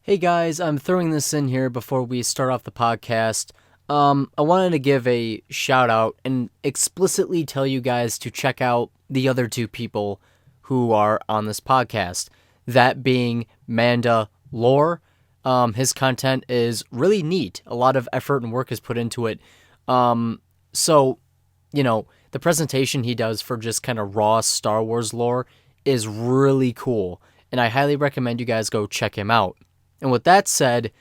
Hey guys, I'm throwing this in here before we start off the podcast. I wanted to give a shout out and explicitly tell you guys to check out the other two people who are on this podcast. That being Manda Lore. His content is really neat. A lot of effort and work is put into it. So, the presentation he does for just kind of raw Star Wars lore is really cool. And I highly recommend you guys go check him out. And with that said,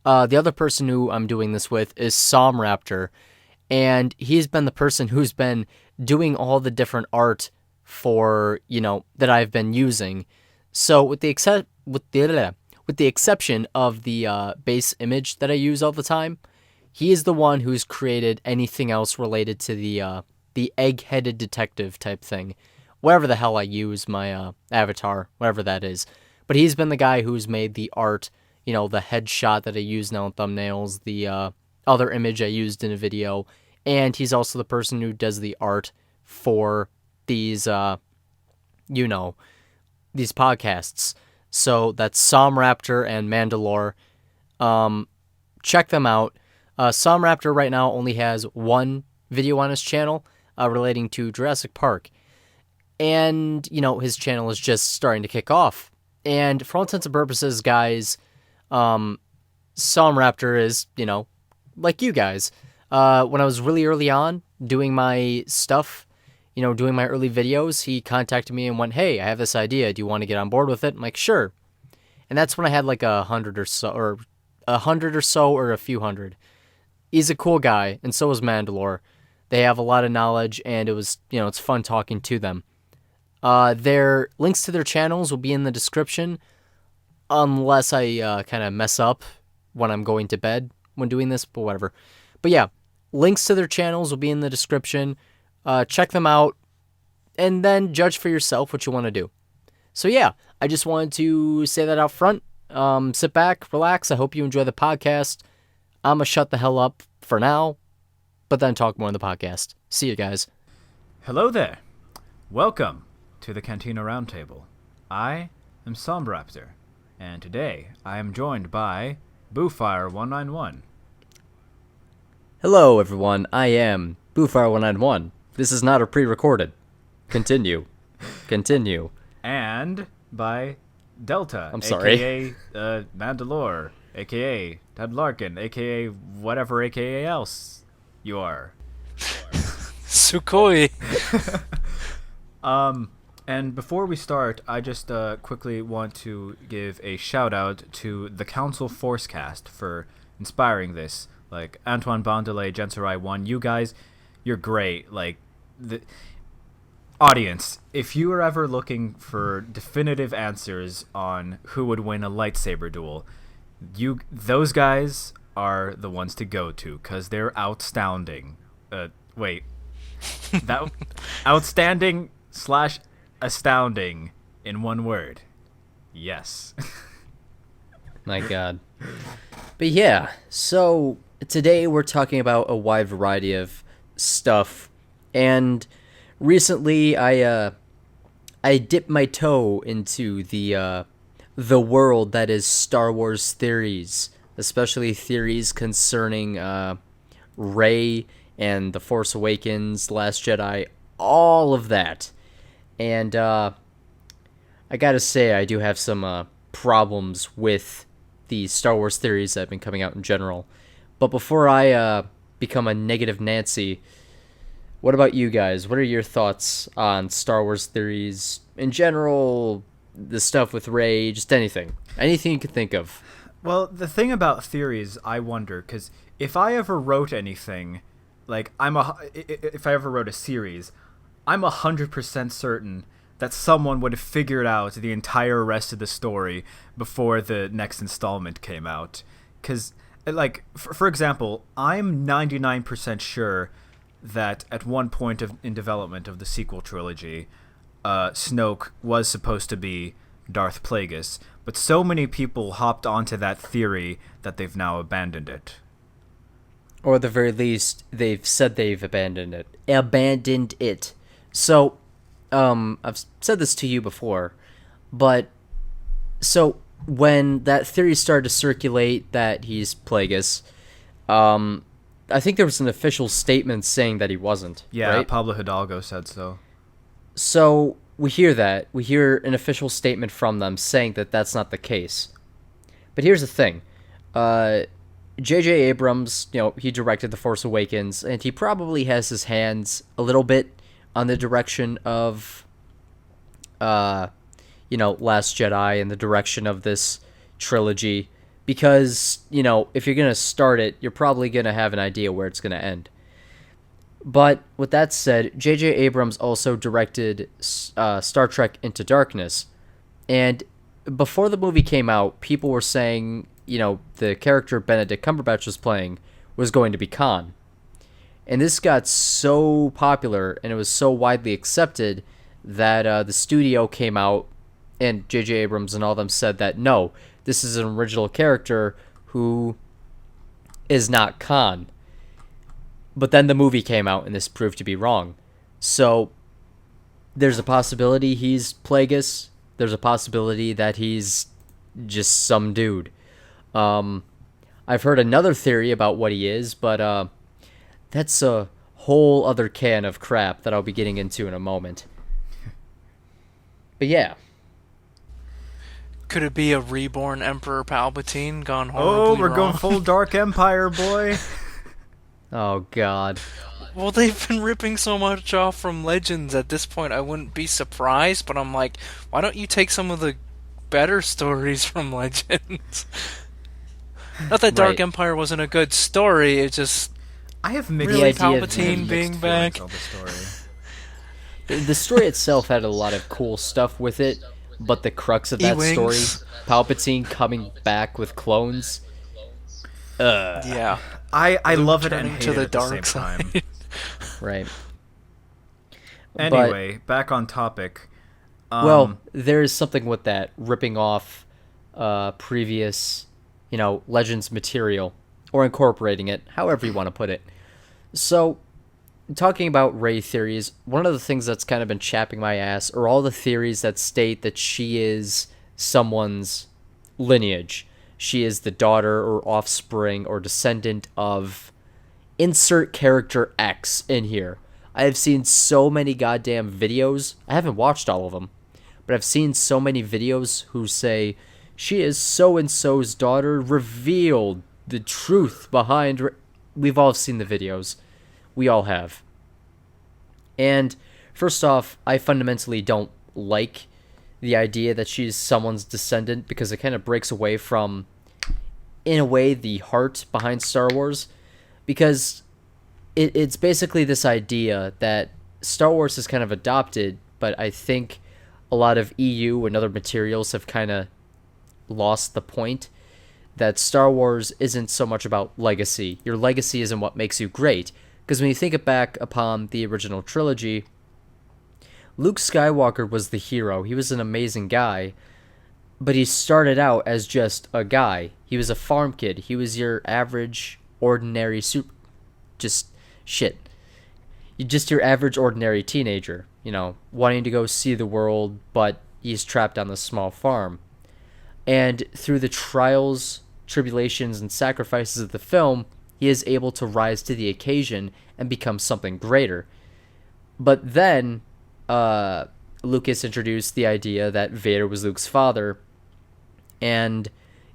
the other person who I'm doing this with is Somraptor, and he's been the person who's been doing all the different art for that I've been using. So with the exception of the base image that I use all the time, he is the one who's created anything else related to the egg-headed detective type thing, whatever the hell I use my avatar, whatever that is. But he's been the guy who's made the art. The headshot that I use now in thumbnails, the other image I used in a video, and he's also the person who does the art for these, these podcasts. So that's Somraptor and Mandalore. Check them out. Somraptor right now only has one video on his channel relating to Jurassic Park. And, his channel is just starting to kick off. And for all intents and purposes, guys, Somraptor is, like you guys. When I was really early on doing my stuff, doing my early videos, he contacted me and went, "Hey, I have this idea. Do you want to get on board with it?" I'm like, "Sure." And that's when I had like 100 or so, or a few hundred. He's a cool guy, and so is Mandalore. They have a lot of knowledge, and it was, it's fun talking to them. Their links to their channels will be in the description. Unless I kind of mess up when I'm going to bed when doing this, but whatever. But yeah, links to their channels will be in the description. Check them out, and then judge for yourself what you want to do. So yeah, I just wanted to say that out front. Sit back, relax. I hope you enjoy the podcast. I'm going to shut the hell up for now, but then talk more in the podcast. See you guys. Hello there. Welcome to the Cantina Roundtable. I am Somraptor. And today, I am joined by BOOFIRE191. Hello, everyone. I am BOOFIRE191. This is not a pre-recorded. Continue. Continue. And by Delta, I'm sorry. a.k.a. Mandalore, a.k.a. Ted Larkin, a.k.a. whatever a.k.a. else you are. Sukhoi. And before we start, I just quickly want to give a shout-out to the Council Forcecast for inspiring this. Like, Antoine Bondelay, Jenserai 1, you guys, you're great. Like, the audience, if you are ever looking for definitive answers on who would win a lightsaber duel, those guys are the ones to go to, because they're outstanding. That outstanding / astounding in one word. Yes. My God. But yeah, so today we're talking about a wide variety of stuff, and recently I dipped my toe into the world that is Star Wars theories, especially theories concerning Rey and The Force Awakens, Last Jedi, all of that. And I gotta say, I do have some problems with the Star Wars theories that have been coming out in general. But before I become a negative Nancy, what about you guys? What are your thoughts on Star Wars theories in general, the stuff with Rey, just anything? Anything you could think of. Well, the thing about theories, I wonder, because if I ever wrote anything, like, if I ever wrote a series, I'm 100% certain that someone would have figured out the entire rest of the story before the next installment came out. Because, like, for example, I'm 99% sure that at one point in development of the sequel trilogy, Snoke was supposed to be Darth Plagueis, but so many people hopped onto that theory that they've now abandoned it. Or at the very least, they've said they've abandoned it. So, I've said this to you before, but so when that theory started to circulate that he's Plagueis, I think there was an official statement saying that he wasn't. Yeah, right? Pablo Hidalgo said so. So we hear that. We hear an official statement from them saying that that's not the case. But here's the thing. J.J. Abrams, he directed The Force Awakens, and he probably has his hands a little bit on the direction of, Last Jedi and the direction of this trilogy. Because, if you're going to start it, you're probably going to have an idea where it's going to end. But with that said, J.J. Abrams also directed Star Trek Into Darkness. And before the movie came out, people were saying, the character Benedict Cumberbatch was playing was going to be Khan. And this got so popular and it was so widely accepted that the studio came out and J.J. Abrams and all of them said that, no, this is an original character who is not Khan. But then the movie came out and this proved to be wrong. So there's a possibility he's Plagueis. There's a possibility that he's just some dude. I've heard another theory about what he is, but that's a whole other can of crap that I'll be getting into in a moment. But yeah. Could it be a reborn Emperor Palpatine gone horribly Oh, we're wrong? going full Dark Empire, boy. Oh, God. Well, they've been ripping so much off from Legends at this point, I wouldn't be surprised, but I'm like, why don't you take some of the better stories from Legends? Not that Dark Right. Empire wasn't a good story, it just... I have mixed Really, idea of Palpatine mixed being feelings back? on the story. The story itself had a lot of cool stuff with it, but the crux of that E-wings. story, Palpatine coming back with clones, Yeah. I Luke love it and turning hate to it the at the same dark time. side. right? Anyway, back on topic. Well, there is something with that, ripping off previous, Legends material, or incorporating it, however you want to put it. So, talking about Rey theories, one of the things that's kind of been chapping my ass are all the theories that state that she is someone's lineage. She is the daughter or offspring or descendant of insert character X in here. I have seen so many goddamn videos. I haven't watched all of them, but I've seen so many videos who say she is so-and-so's daughter, revealed the truth behind... We've all seen the videos. We all have. And first off, I fundamentally don't like the idea that she's someone's descendant because it kind of breaks away from, in a way, the heart behind Star Wars. Because it's basically this idea that Star Wars has kind of adopted, but I think a lot of EU and other materials have kind of lost the point that Star Wars isn't so much about legacy. Your legacy isn't what makes you great. Because when you think back upon the original trilogy, Luke Skywalker was the hero. He was an amazing guy, but he started out as just a guy. He was a farm kid. He was your average, ordinary, just your average, ordinary teenager, wanting to go see the world, but he's trapped on this small farm. And through the trials, tribulations, and sacrifices of the film, he is able to rise to the occasion and become something greater. But then, Lucas introduced the idea that Vader was Luke's father, and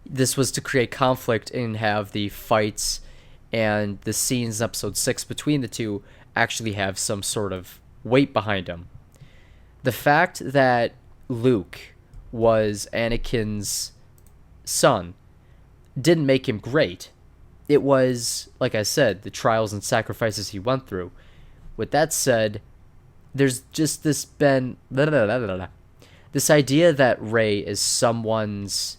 this was to create conflict and have the fights and the scenes in episode 6 between the two actually have some sort of weight behind them. The fact that Luke was Anakin's son didn't make him great. It was, like I said, the trials and sacrifices he went through. With that said, there's just this idea that Rey is someone's,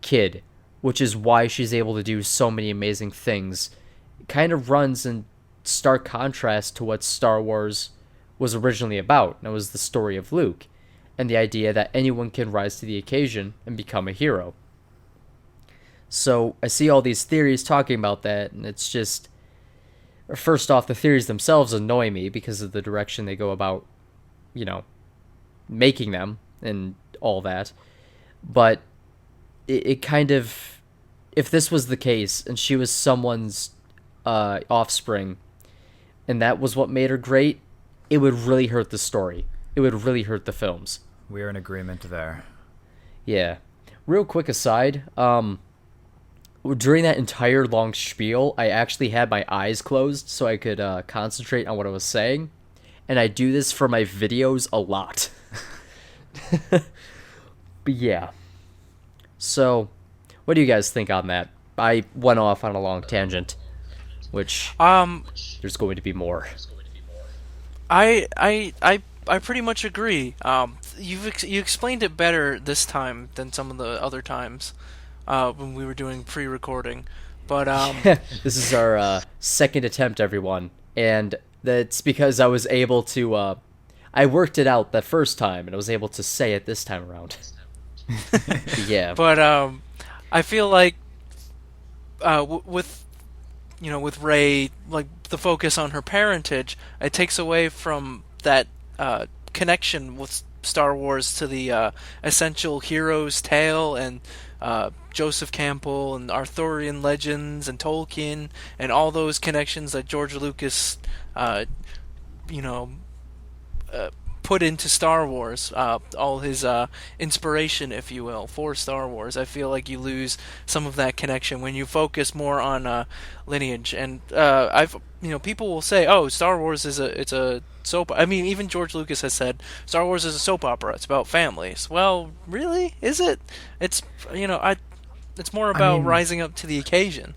kid, which is why she's able to do so many amazing things, kind of runs in stark contrast to what Star Wars was originally about, and it was the story of Luke, and the idea that anyone can rise to the occasion and become a hero. So I see all these theories talking about that, and it's just... First off, the theories themselves annoy me because of the direction they go about, making them, and all that. But it kind of, if this was the case and she was someone's offspring and that was what made her great, it would really hurt the story. It would really hurt the films. We're in agreement there. Yeah. Real quick aside, during that entire long spiel, I actually had my eyes closed so I could concentrate on what I was saying. And I do this for my videos a lot. But yeah. So, what do you guys think on that? I went off on a long tangent, which there's going to be more. I pretty much agree. You explained it better this time than some of the other times when we were doing pre-recording. But this is our second attempt, everyone, and that's because I was able to. I worked it out the first time, and I was able to say it this time around. Yeah. But I feel like with Rey, like the focus on her parentage, it takes away from that connection with Star Wars to the essential hero's tale and Joseph Campbell and Arthurian legends and Tolkien and all those connections that George Lucas, put into Star Wars, all his inspiration, if you will, for Star Wars. I feel like you lose some of that connection when you focus more on lineage. And people will say, "Oh, Star Wars is a soap." I mean, even George Lucas has said Star Wars is a soap opera. It's about families. Well, really, is it? It's it's more about rising up to the occasion,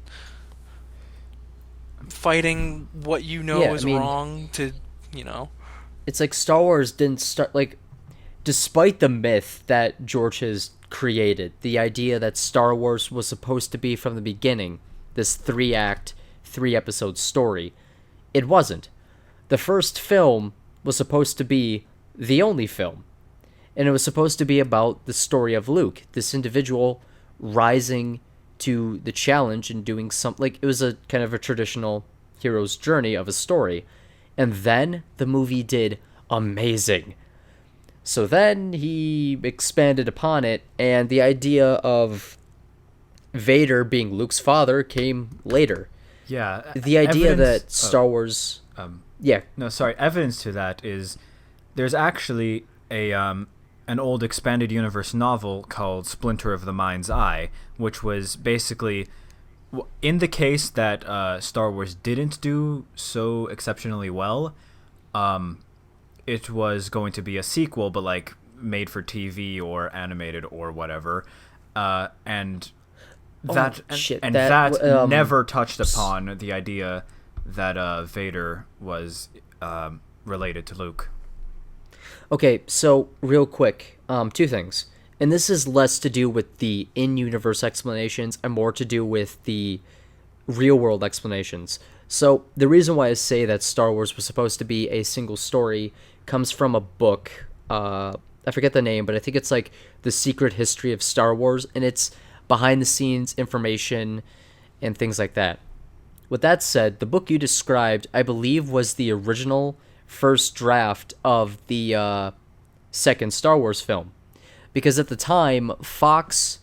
fighting what is wrong to. It's like Star Wars didn't start, like, despite the myth that George has created, the idea that Star Wars was supposed to be from the beginning, this 3-act, 3-episode story, it wasn't. The first film was supposed to be the only film, and it was supposed to be about the story of Luke, this individual rising to the challenge and doing something, like, it was a kind of a traditional hero's journey of a story. And then the movie did amazing. So then he expanded upon it, and the idea of Vader being Luke's father came later. Yeah. The idea that Star Wars... yeah. No, sorry. Evidence to that is there's actually an old expanded universe novel called Splinter of the Mind's Eye, which was basically... in the case that Star Wars didn't do so exceptionally well, it was going to be a sequel, but like made for TV or animated or whatever, and that never touched upon the idea that Vader was related to Luke. Okay, so real quick, 2 things. And this is less to do with the in-universe explanations and more to do with the real-world explanations. So the reason why I say that Star Wars was supposed to be a single story comes from a book. I forget the name, but I think it's like The Secret History of Star Wars, and it's behind-the-scenes information and things like that. With that said, the book you described, I believe, was the original first draft of the second Star Wars film. Because at the time, Fox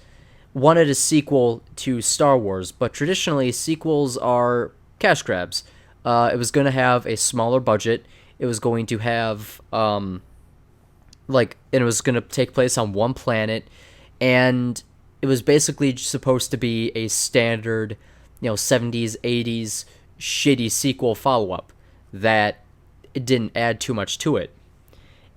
wanted a sequel to Star Wars, but traditionally sequels are cash grabs. It was going to have a smaller budget. It was going to have, and it was going to take place on one planet, and it was basically supposed to be a standard, 70s, 80s shitty sequel follow-up that it didn't add too much to it.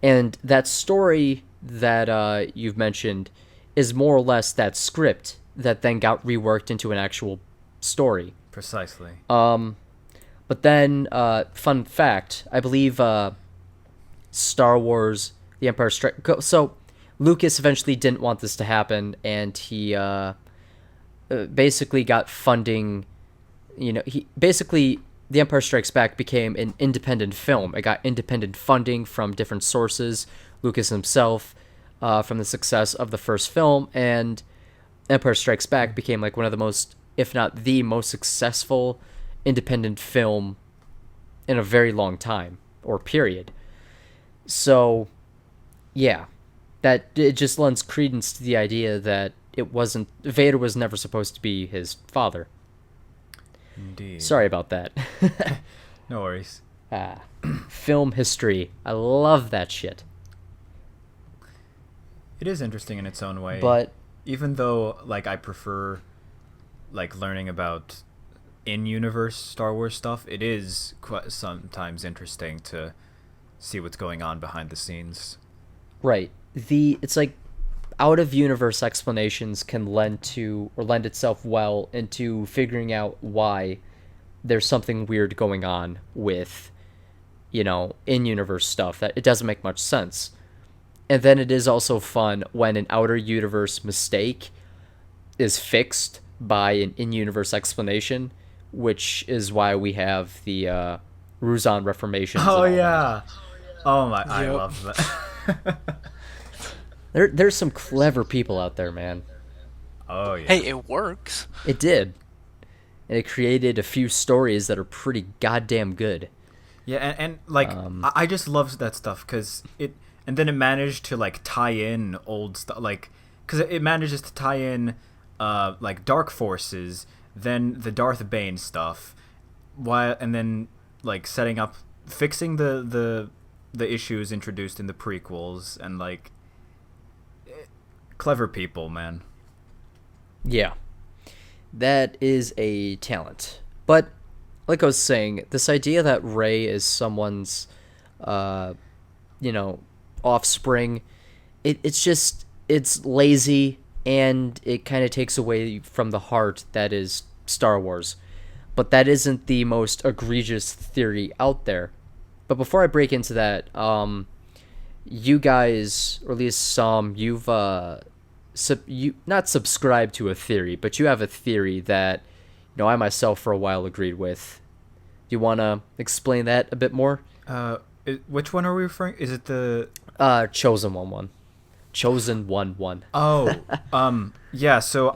And that story that you've mentioned is more or less that script that then got reworked into an actual story. Precisely. But then, fun fact, I believe Star Wars, The Empire Strikes... So, Lucas eventually didn't want this to happen, and he basically got funding... The Empire Strikes Back became an independent film. It got independent funding from different sources, Lucas himself, from the success of the first film, and Empire Strikes Back became like one of the most, if not the most successful independent film in a very long time, or period. So, yeah, that it just lends credence to the idea that Vader was never supposed to be his father. Indeed. Sorry about that. No worries. Film history. I love that shit. It is interesting in its own way. But even though, like, I prefer, like, learning about in-universe Star Wars stuff, it is quite sometimes interesting to see what's going on behind the scenes. right. It's like out of universe explanations can lend itself well into figuring out why there's something weird going on with, in universe stuff that it doesn't make much sense. And then it is also fun when an outer universe mistake is fixed by an in-universe explanation, which is why we have the Ruzan Reformations. Oh, and all yeah. Oh, my. Yep. I love that. There's some clever people out there, man. Oh, yeah. Hey, it works. It did. And it created a few stories that are pretty goddamn good. Yeah, and like, I just love that stuff, because and then it managed to, like, tie in old stuff, like, because it manages to tie in, like, Dark Forces, then the Darth Bane stuff, and then, like, fixing the issues introduced in the prequels, and, like, clever people, man. Yeah. That is a talent. But, like I was saying, this idea that Rey is someone's, offspring, it's lazy, and it kind of takes away from the heart that is Star Wars. But that isn't the most egregious theory out there. But before I break into that, you guys, or at least some, you've not subscribed to a theory, but you have a theory that I myself for a while agreed with. Do you want to explain that a bit more? Which one are we referring? Is it the Chosen one? Chosen 1-1. Oh, yeah. So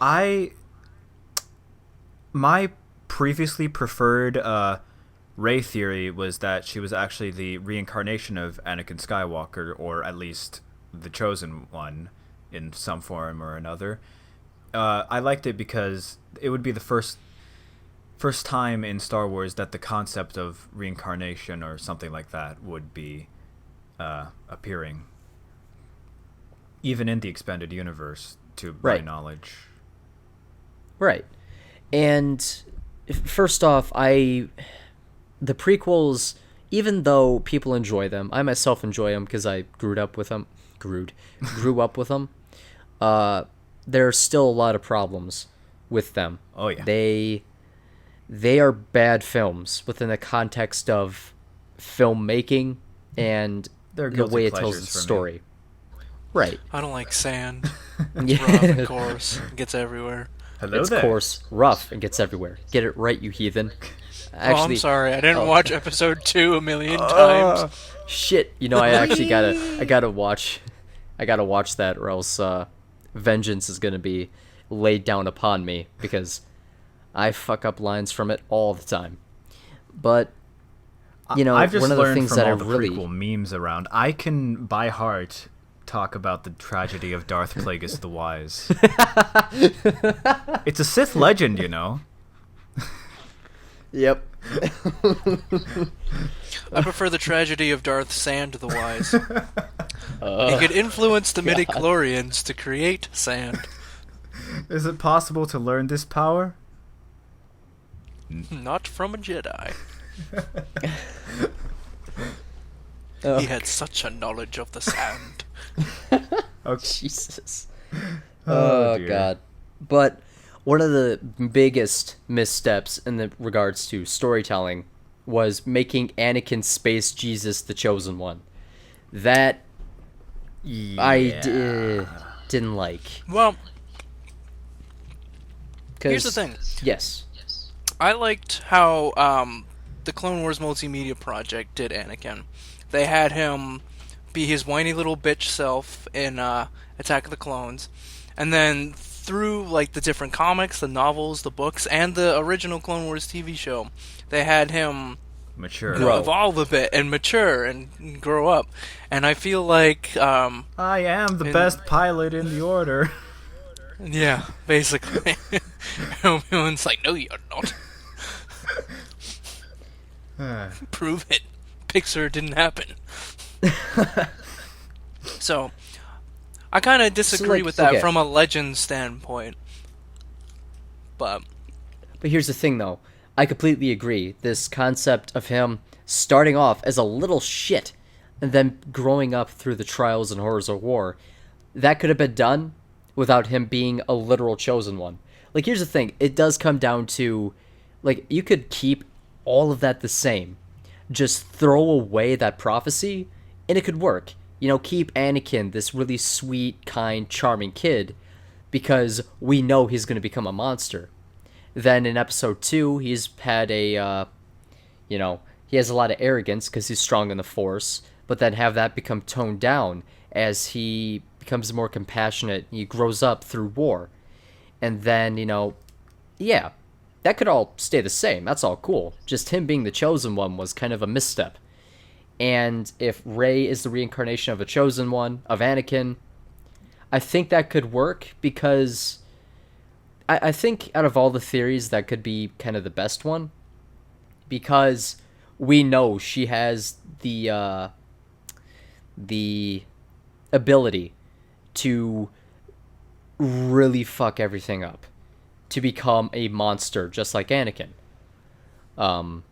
my previously preferred Rey theory was that she was actually the reincarnation of Anakin Skywalker, or at least the Chosen One in some form or another. I liked it because it would be the first time in Star Wars that the concept of reincarnation or something like that would be appearing, even in the expanded universe, to my knowledge. Right. And first off, the prequels, even though people enjoy them, I myself enjoy them because I grew up with them. There are still a lot of problems with them. Oh yeah. They are bad films within the context of filmmaking and the way it tells the story. Right. I don't like sand. Yeah. It's rough and coarse. It gets everywhere. Hello It's there. coarse, rough, and gets everywhere. Get it right, you heathen. Actually, I'm sorry. I didn't watch episode 2 a million times. shit. I actually gotta watch that, or else vengeance is gonna be laid down upon me, because I fuck up lines from it all the time. But I've just one of the learned things from that all I the really prequel memes around. I can by heart talk about the tragedy of Darth Plagueis the Wise. It's a Sith legend, Yep. I prefer the tragedy of Darth Sand the Wise. He could influence the midichlorians to create sand. Is it possible to learn this power? Not from a Jedi. Oh, He had such a knowledge of the sand. Okay. Jesus. Oh, Oh, dear. God. But one of the biggest missteps in the regards to storytelling was making Anakin Space Jesus the Chosen One. That I didn't like. Well, here's the 'Cause- thing. Yes. I liked how the Clone Wars Multimedia Project did Anakin. They had him be his whiny little bitch self in Attack of the Clones, and then through the different comics, the novels, the books, and the original Clone Wars TV show, they had him Mature. Grow. evolve a bit and mature and grow up. And I feel like, I am the best pilot in the order. yeah, basically. Obi-Wan's like, no, you're not. Prove it. Pixar didn't happen. So, I kind of disagree with that from a legend standpoint. But here's the thing, though. I completely agree. This concept of him starting off as a little shit and then growing up through the trials and horrors of war, that could have been done without him being a literal chosen one. Like, here's the thing. It does come down to, like, you could keep all of that the same. Just throw away that prophecy, and it could work. You know, keep Anakin, this really sweet, kind, charming kid, because we know he's going to become a monster. Then in episode 2, he's had a, he has a lot of arrogance because he's strong in the Force, but then have that become toned down as he becomes more compassionate. He grows up through war. And then, yeah, that could all stay the same. That's all cool. Just him being the chosen one was kind of a misstep. And if Rey is the reincarnation of a chosen one, of Anakin, I think that could work because I think out of all the theories, that could be kind of the best one. Because we know she has the ability to really fuck everything up, to become a monster just like Anakin. But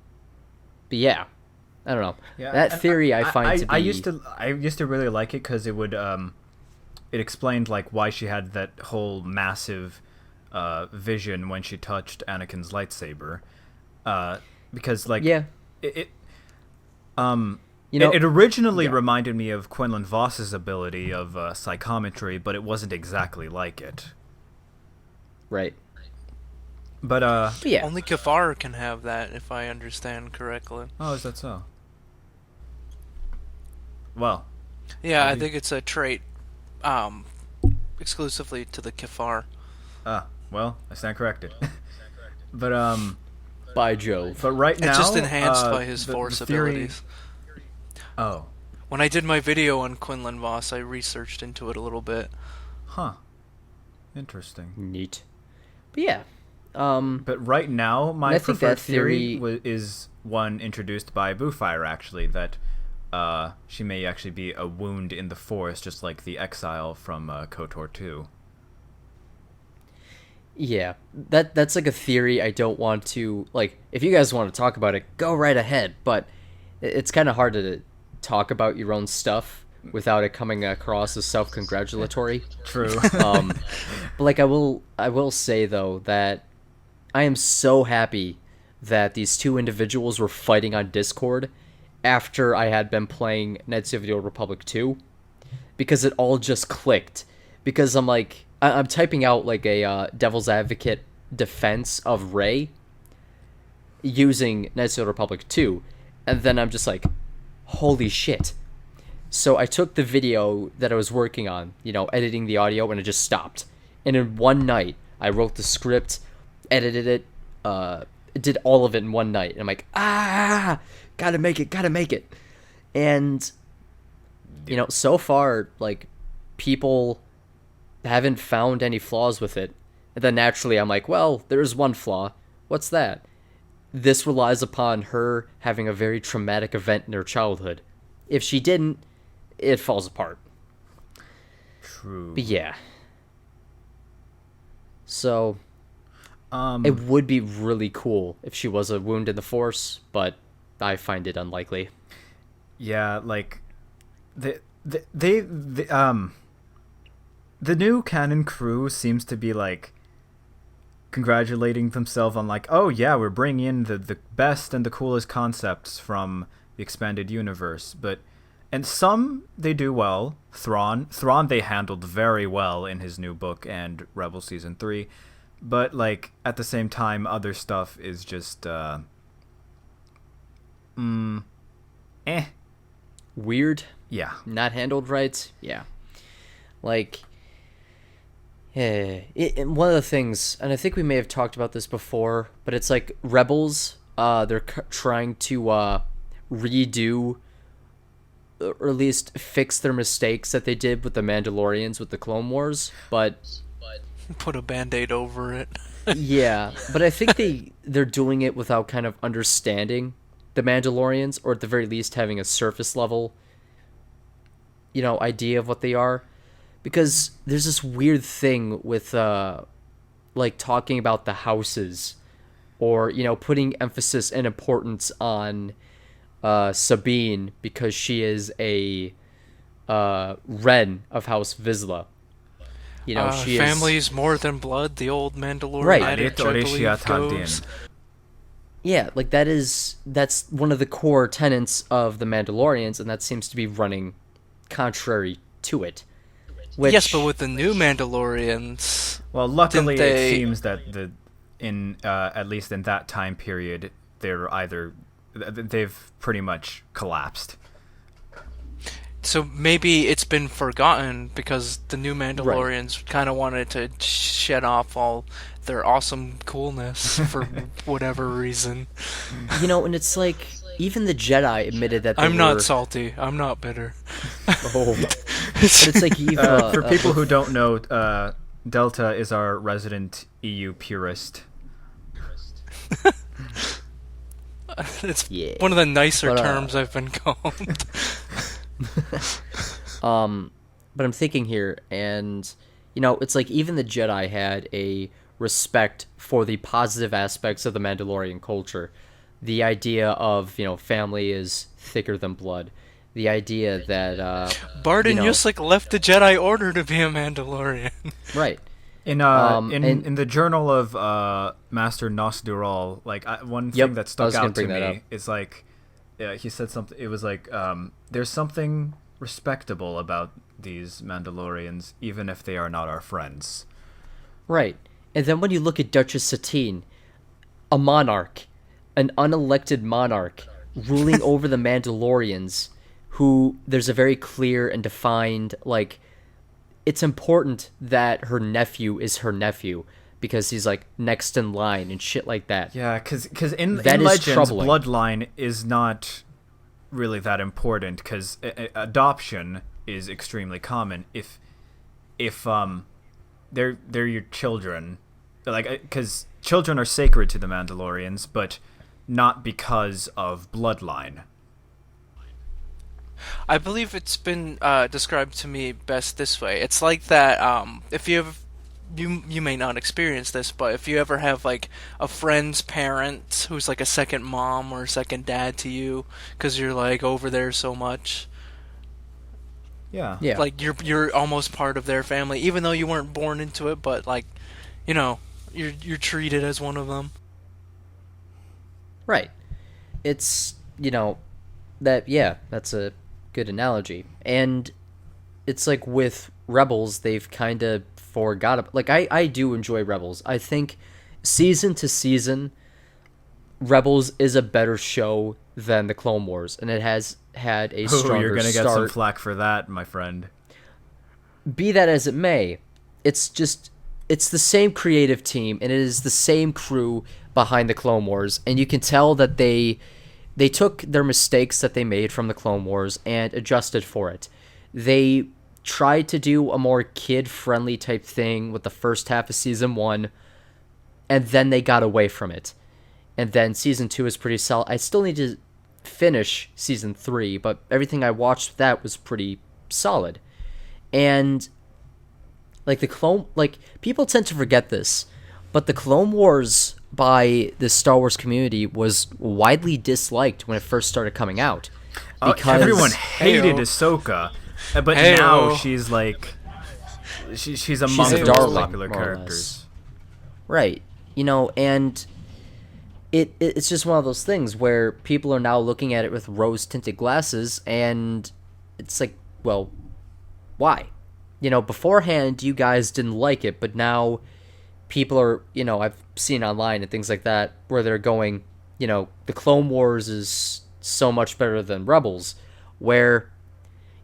yeah, I don't know. Yeah, that theory I find to be. I used to really like it because it would it explained like why she had that whole massive vision when she touched Anakin's lightsaber, because like it originally reminded me of Quinlan Voss's ability of psychometry, but it wasn't exactly like it. Right. But yeah. Only Kafar can have that, if I understand correctly. Oh, is that so? Well. Yeah, I think it's a trait exclusively to the Kafar. Well, I stand corrected. But By Jove. But right now, it's just enhanced by his the Force theory... abilities. Oh. When I did my video on Quinlan Voss, I researched into it a little bit. Huh. Interesting. Neat. But yeah. But right now, my preferred theory is one introduced by BOOFIRE, actually, that she may actually be a wound in the Force, just like the exile from KOTOR 2. Yeah, that's like a theory I don't want to, like, if you guys want to talk about it, go right ahead, but it's kind of hard to talk about your own stuff without it coming across as self-congratulatory. True. But like I will say though that I am so happy that these two individuals were fighting on Discord after I had been playing Knights of the Old Republic 2, because it all just clicked. Because I'm like, I'm typing out like a devil's advocate defense of Rey using Knights of the Old Republic 2, and then I'm just like, holy shit. So I took the video that I was working on, editing the audio, and it just stopped. And in one night, I wrote the script, edited it, did all of it in one night. And I'm like, gotta make it. And, so far, like, people haven't found any flaws with it. And then naturally I'm like, well, there's one flaw. What's that? This relies upon her having a very traumatic event in her childhood. If she didn't, it falls apart. True. But yeah. So, it would be really cool if she was a wound in the Force, but I find it unlikely. Yeah, like, the new canon crew seems to be, like, congratulating themselves on, like, oh yeah, we're bringing in the best and the coolest concepts from the expanded universe, and some they do well. Thrawn they handled very well in his new book and Rebel Season 3, but, like, at the same time, other stuff is just, Weird? Yeah. Not handled right? Yeah. Like, one of the things, and I think we may have talked about this before, but it's like Rebels they're trying to redo, or at least fix their mistakes that they did with the Mandalorians with the Clone Wars, but Put a band-aid over it. yeah, but I think they're doing it without kind of understanding the Mandalorians, or at the very least having a surface level, idea of what they are, because there's this weird thing with like talking about the houses, or putting emphasis and importance on Sabine because she is a Ren of House Vizsla. She Family's more than blood, the old Mandalorian Right. adage, I believe, goes. Yeah, like that's one of the core tenets of the Mandalorians, and that seems to be running contrary to it. Which, Yes, but with the new Mandalorians, Well, luckily Didn't it they- seems that at least in that time period, they've pretty much collapsed. so maybe it's been forgotten because the new Mandalorians kind of wanted to shed off all their awesome coolness for whatever reason. and it's like even the Jedi admitted that they I'm were, not salty. I'm not bitter. Oh, but it's like For people who don't know, Delta is our resident EU purist. It's Yeah. one of the nicer But, terms I've been called. but I'm thinking here, and it's like even the Jedi had a respect for the positive aspects of the Mandalorian culture. The idea of family is thicker than blood. The idea that Barden you know- Yuslik left the Jedi Order to be a Mandalorian. right. In in the journal of Master Nosdural, like one thing Yep, that I stuck was gonna out to bring that up. me is like he said something. It was like there's something respectable about these Mandalorians, even if they are not our friends. Right. And then when you look at Duchess Satine, a monarch, an unelected monarch, ruling over the Mandalorians, who there's a very clear and defined, like, it's important that her nephew is her nephew, because he's, like, next in line and shit like that. Yeah, because in That is Legends, troubling. bloodline is not really that important, because adoption is extremely common. If they're your children, like, because children are sacred to the Mandalorians, but not because of bloodline. I believe it's been described to me best this way. It's like that. If you have, you may not experience this, but if you ever have like a friend's parent who's like a second mom or a second dad to you, because you're like over there so much, Yeah. Yeah. like you're almost part of their family, even though you weren't born into it. But like, you're treated as one of them. Right. It's, that's a good analogy. And it's like with Rebels, they've kind of forgot. Like, I do enjoy Rebels. I think season to season, Rebels is a better show than the Clone Wars, and it has had a stronger You're gonna start. get some flack for that, my friend. Be that as it may, it's the same creative team, and it is the same crew behind the Clone Wars, and you can tell that they took their mistakes that they made from the Clone Wars and adjusted for it. They tried to do a more kid-friendly type thing with the first half of Season 1, and then they got away from it. And then Season 2 is pretty solid. I still need to finish Season 3, but everything I watched with that was pretty solid. And like people tend to forget this, but the Clone Wars by the Star Wars community was widely disliked when it first started coming out. Because Everyone hated Heyo. Ahsoka, but Heyo. now she's like, she's among She's a the most darling, popular more or less. characters. Right. And it's just one of those things where people are now looking at it with rose-tinted glasses, and it's like, well, why? Beforehand, you guys didn't like it, but now people are, I've seen online and things like that, where they're going, the Clone Wars is so much better than Rebels, where,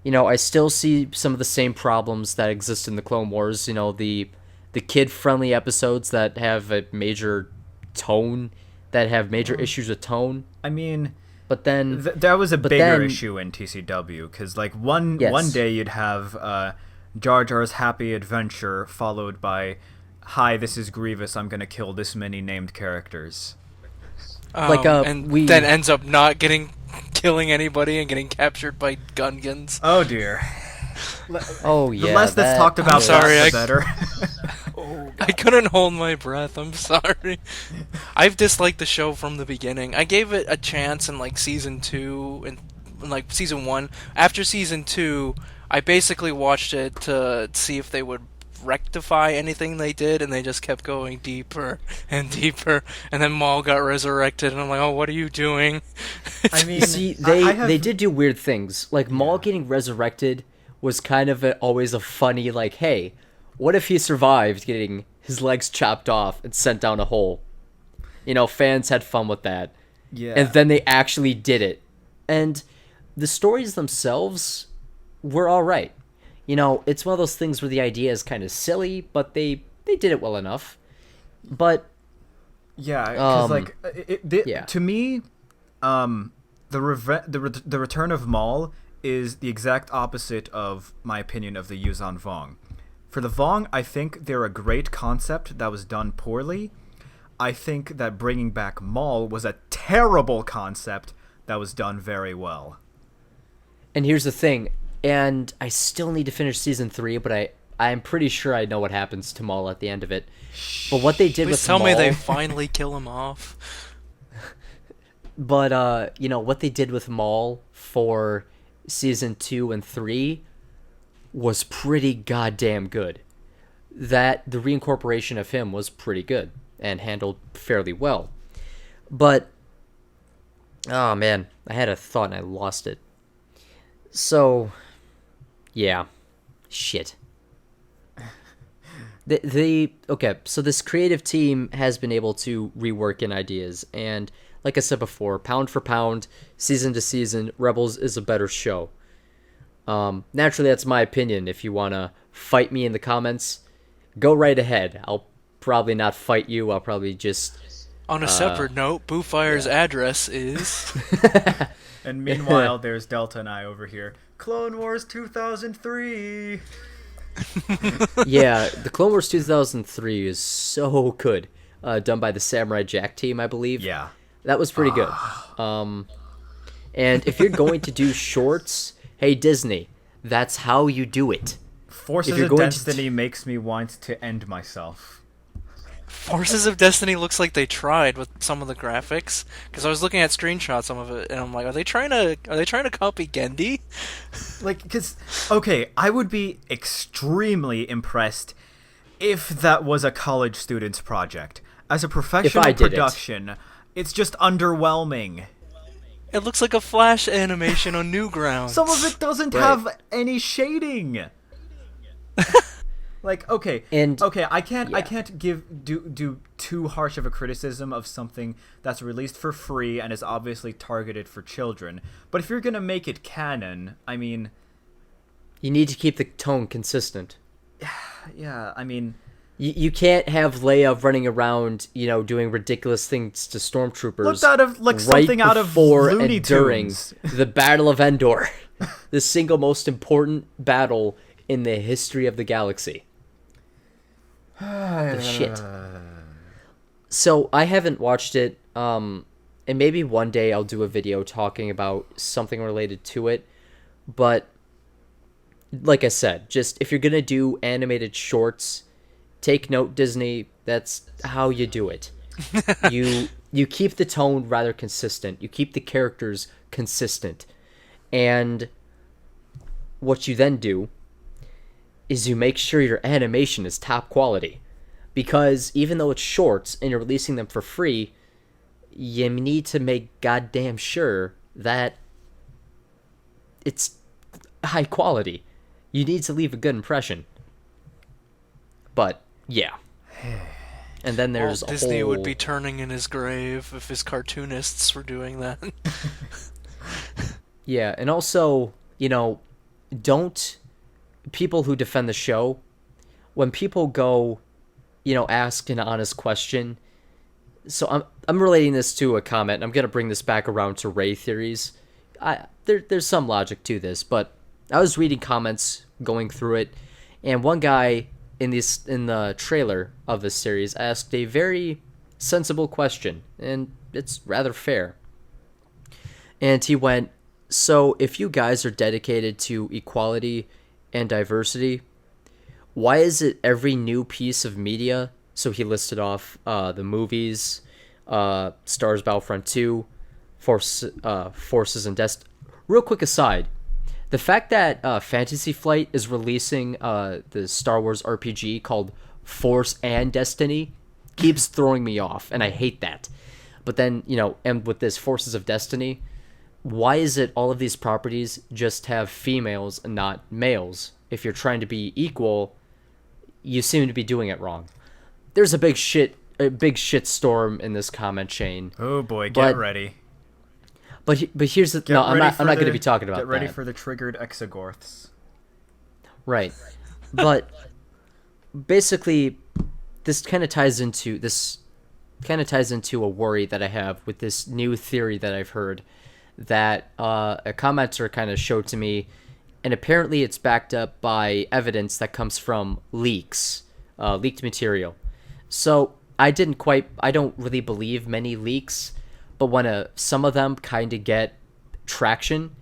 I still see some of the same problems that exist in the Clone Wars, the kid-friendly episodes that have a major tone that have major issues with tone. I mean, But then, that was a bigger then- issue in TCW, because like one Yes. day you'd have Jar Jar's happy adventure followed by, "Hi, this is Grievous. I'm gonna kill this many named characters." And then ends up not killing anybody and getting captured by Gungans. Oh dear. oh yeah, The less that's talked I'm about, sorry, that, the better. I couldn't hold my breath. I'm sorry. I've disliked the show from the beginning. I gave it a chance in like season 2 and like season 1. After season 2, I basically watched it to see if they would rectify anything they did, and they just kept going deeper and deeper. And then Maul got resurrected, and I'm like, oh, what are you doing? I mean, See, they did do weird things. Like Maul getting resurrected was kind of always a funny, like, hey, what if he survived getting his legs chopped off and sent down a hole? You know, fans had fun with that. Yeah. And then they actually did it. And the stories themselves were all right. You know, it's one of those things where the idea is kind of silly, but they did it well enough. But yeah, because yeah. to me, the return of Maul is the exact opposite of my opinion of the Yuzan Vong. For the Vong, I think they're a great concept that was done poorly. I think that bringing back Maul was a terrible concept that was done very well. And here's the thing, and I still need to finish season 3, but I'm pretty sure I know what happens to Maul at the end of it. But what they did Please with tell Maul, me they finally kill him off. but you know what they did with Maul for season 2 and 3 was pretty goddamn good. That the reincorporation of him was pretty good and handled fairly well. But oh man, I had a thought and I lost it. So yeah, shit. Okay, so this creative team has been able to rework in ideas, and like I said before, pound for pound, season to season, Rebels is a better show. Naturally, that's my opinion. If you want to fight me in the comments, go right ahead. I'll probably not fight you. I'll probably just... On a separate note, BOOFIRE's address is... And meanwhile, there's Delta and I over here. Clone Wars 2003! Yeah, the Clone Wars 2003 is so good. Done by the Samurai Jack team, I believe. Yeah. That was pretty good. And if you're going to do shorts, hey, Disney, that's how you do it. Forces of Destiny makes me want to end myself. Forces of Destiny looks like they tried with some of the graphics, because I was looking at screenshots of it and I'm like, are they trying to copy Gendy? Like, because okay, I would be extremely impressed if that was a college student's project. As a professional production, it's just underwhelming. It looks like a Flash animation on Newgrounds. Some of it doesn't have any shading. Like, okay, I can't do too harsh of a criticism of something that's released for free and is obviously targeted for children. But if you're gonna make it canon, I mean, you need to keep the tone consistent. Yeah, I mean, you can't have Leia running around, you know, doing ridiculous things to stormtroopers. Something out of Looney Tunes. During the Battle of Endor, the single most important battle in the history of the galaxy. The shit. So I haven't watched it, and maybe one day I'll do a video talking about something related to it. But like I said, just if you're gonna do animated shorts, take note, Disney. That's how you do it. You keep the tone rather consistent. You keep the characters consistent, and what you then do is you make sure your animation is top quality. Because even though it's shorts and you're releasing them for free, you need to make goddamn sure that it's high quality. You need to leave a good impression. But, yeah. And then there's Disney would be turning in his grave if his cartoonists were doing that. Yeah, and also, you know, people who defend the show, when people go, you know, ask an honest question, So I'm relating this to a comment. I'm gonna bring this back around to Ray theories. There's some logic to this, but I was reading comments, going through it, and one guy in the trailer of this series asked a very sensible question, and it's rather fair. And he went, "So if you guys are dedicated to equality and diversity, why is it every new piece of media?" So he listed off the movies, Star Wars Battlefront 2, Forces and Destiny. Real quick aside, the fact that Fantasy Flight is releasing the Star Wars RPG called Force and Destiny keeps throwing me off, and I hate that. But then, and with this Forces of Destiny, why is it all of these properties just have females and not males? If you're trying to be equal, you seem to be doing it wrong. There's a big shit storm in this comment chain. Oh boy, get ready. But here's the no. I'm not going to be talking about that. Get ready for the triggered exogorths. Right, but basically, this kind of ties into a worry that I have with this new theory that I've heard that a commenter kind of showed to me, and apparently it's backed up by evidence that comes from leaked material. So I don't really believe many leaks, but when some of them kind of get traction,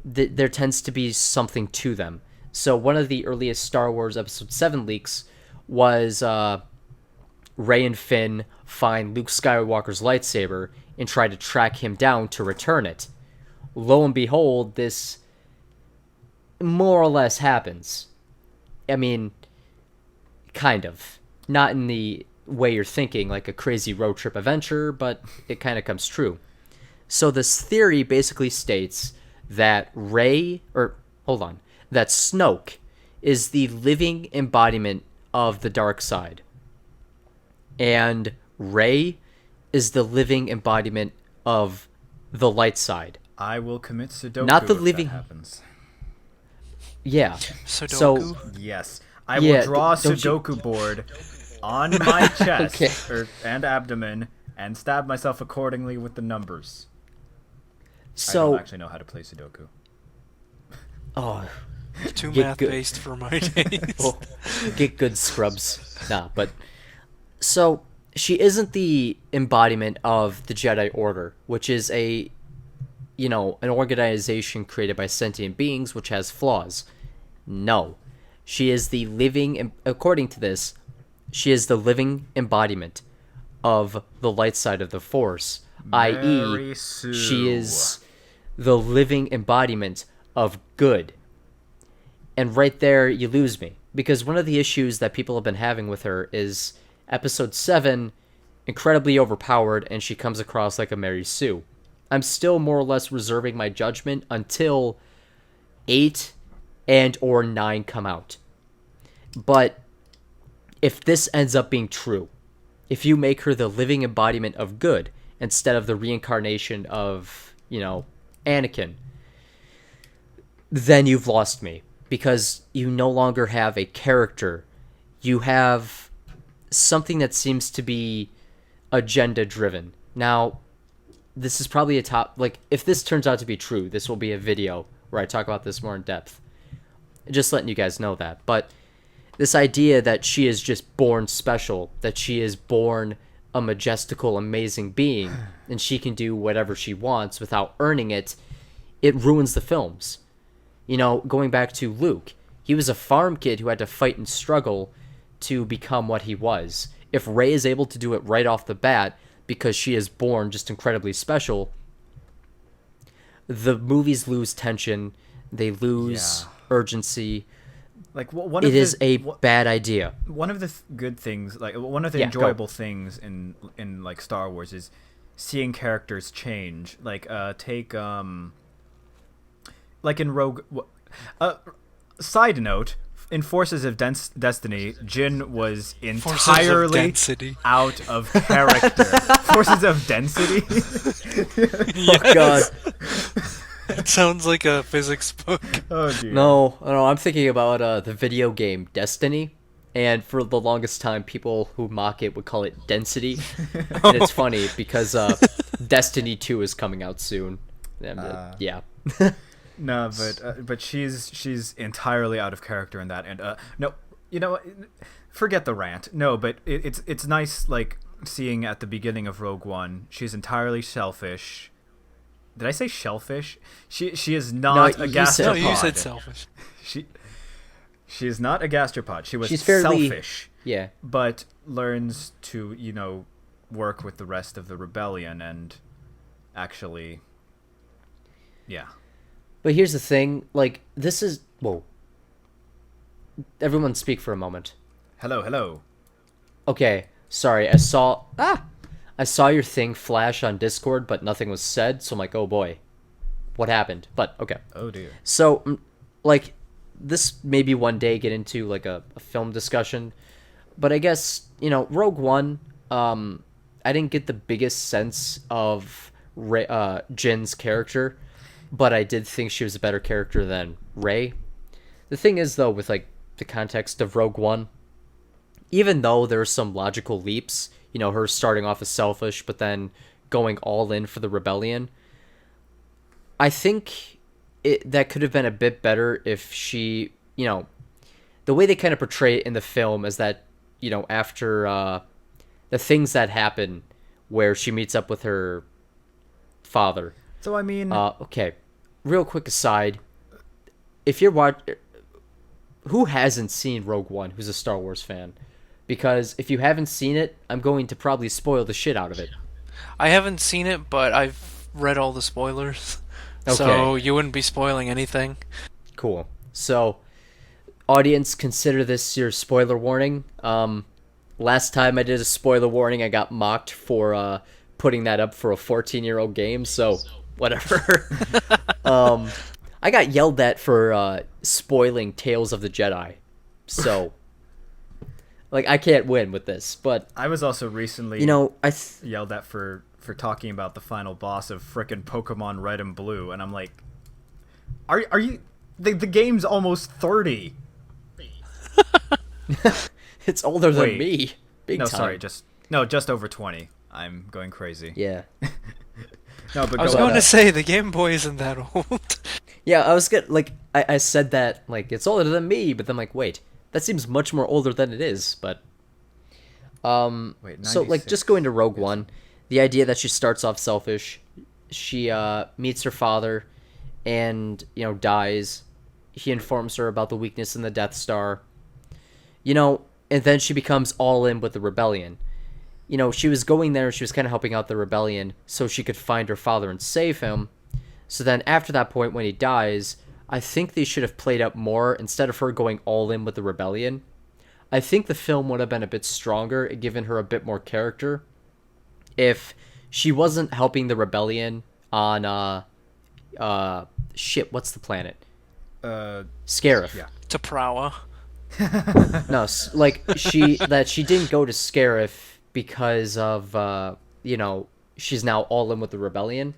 there tends to be something to them. So one of the earliest Star Wars Episode 7 leaks was Rey and Finn find Luke Skywalker's lightsaber and try to track him down to return it. Lo and behold, this more or less happens. I mean, kind of. Not in the way you're thinking, like a crazy road trip adventure, but it kind of comes true. So this theory basically states that that Snoke is the living embodiment of the dark side. And Rey is the living embodiment of the light side. I will commit Sudoku Not the if living... that happens. Yeah. Sudoku? So, yes. I will draw a Sudoku board on my chest and abdomen and stab myself accordingly with the numbers. So, I don't actually know how to play Sudoku. Oh, too math-based for my taste. Oh, get good, scrubs. Nah, but... So, she isn't the embodiment of the Jedi Order, which is an organization created by sentient beings which has flaws. No. She is the according to this, she is the living embodiment of the light side of the Force, i.e., she is the living embodiment of good. And right there, you lose me. Because one of the issues that people have been having with her is Episode 7, incredibly overpowered, and she comes across like a Mary Sue. I'm still more or less reserving my judgment until 8 and or 9 come out. But if this ends up being true, if you make her the living embodiment of good instead of the reincarnation of, Anakin, then you've lost me. Because you no longer have a character. You have something that seems to be agenda-driven. Now, this is probably if this turns out to be true, this will be a video where I talk about this more in depth. Just letting you guys know that. But this idea that she is just born special, that she is born a majestical, amazing being, and she can do whatever she wants without earning it, it ruins the films. Going back to Luke, he was a farm kid who had to fight and struggle to become what he was. If Rey is able to do it right off the bat because she is born just incredibly special, the movies lose tension, they lose urgency. It is a bad idea. One of the good things, one of the enjoyable things in Star Wars is seeing characters change. Take in Rogue. Side note: in Forces of Destiny, Jin was entirely out of character. Forces of Density. Oh God. It sounds like a physics book. Oh dear. No, I'm thinking about the video game Destiny. And for the longest time, people who mock it would call it density. And it's funny because Destiny 2 is coming out soon. And, yeah. No, but she's entirely out of character in that. And no, you know, forget the rant. No, but it's nice, like, seeing at the beginning of Rogue One, she's entirely selfish. Did I say shellfish? She is not a gastropod. No, you said selfish. She is not a gastropod. She's fairly selfish. Yeah. But learns to, you know, work with the rest of the rebellion and actually, yeah. But here's the thing, like, this is... Whoa. Everyone speak for a moment. Hello. Okay, sorry, I saw your thing flash on Discord, but nothing was said, so I'm like, oh boy. What happened? But, okay. Oh dear. So, like, this maybe one day get into, like, a film discussion, but I guess, you know, Rogue One, I didn't get the biggest sense of Jin's character, but I did think she was a better character than Rey. The thing is, though, with, like, the context of Rogue One, even though there's some logical leaps, you know, her starting off as selfish, but then going all in for the rebellion, I think that could have been a bit better if she, you know, the way they kind of portray it in the film is that, you know, after the things that happen where she meets up with her father. So, I mean... okay, real quick aside, if you're who hasn't seen Rogue One who's a Star Wars fan? Because if you haven't seen it, I'm going to probably spoil the shit out of it. I haven't seen it, but I've read all the spoilers. Okay. So you wouldn't be spoiling anything. Cool. So, audience, consider this your spoiler warning. Last time I did a spoiler warning, I got mocked for putting that up for a 14-year-old game, so whatever. I got yelled at for spoiling Tales of the Jedi. So, like, I can't win with this, but... I was also recently yelled at for talking about the final boss of frickin' Pokemon Red and Blue, and I'm like, are you... The game's almost 30. It's older than me. Big time. Sorry, just over 20. I'm going crazy. Yeah. No, but I was going to say, the Game Boy isn't that old. Yeah, I was like, I said that, like, it's older than me, but then I'm like, wait, that seems much more older than it is, but... Wait, so, like, just going to Rogue One, the idea that she starts off selfish, she meets her father, and, you know, dies. He informs her about the weakness in the Death Star. You know, and then she becomes all in with the rebellion. You know, she was going there, she was kind of helping out the rebellion so she could find her father and save him. So then after that point, when he dies, I think they should have played up more instead of her going all in with the rebellion. I think the film would have been a bit stronger and given her a bit more character if she wasn't helping the rebellion on, what's the planet? Scarif. Yeah. Taprawa. No, like, she didn't go to Scarif because of, you know, she's now all in with the rebellion.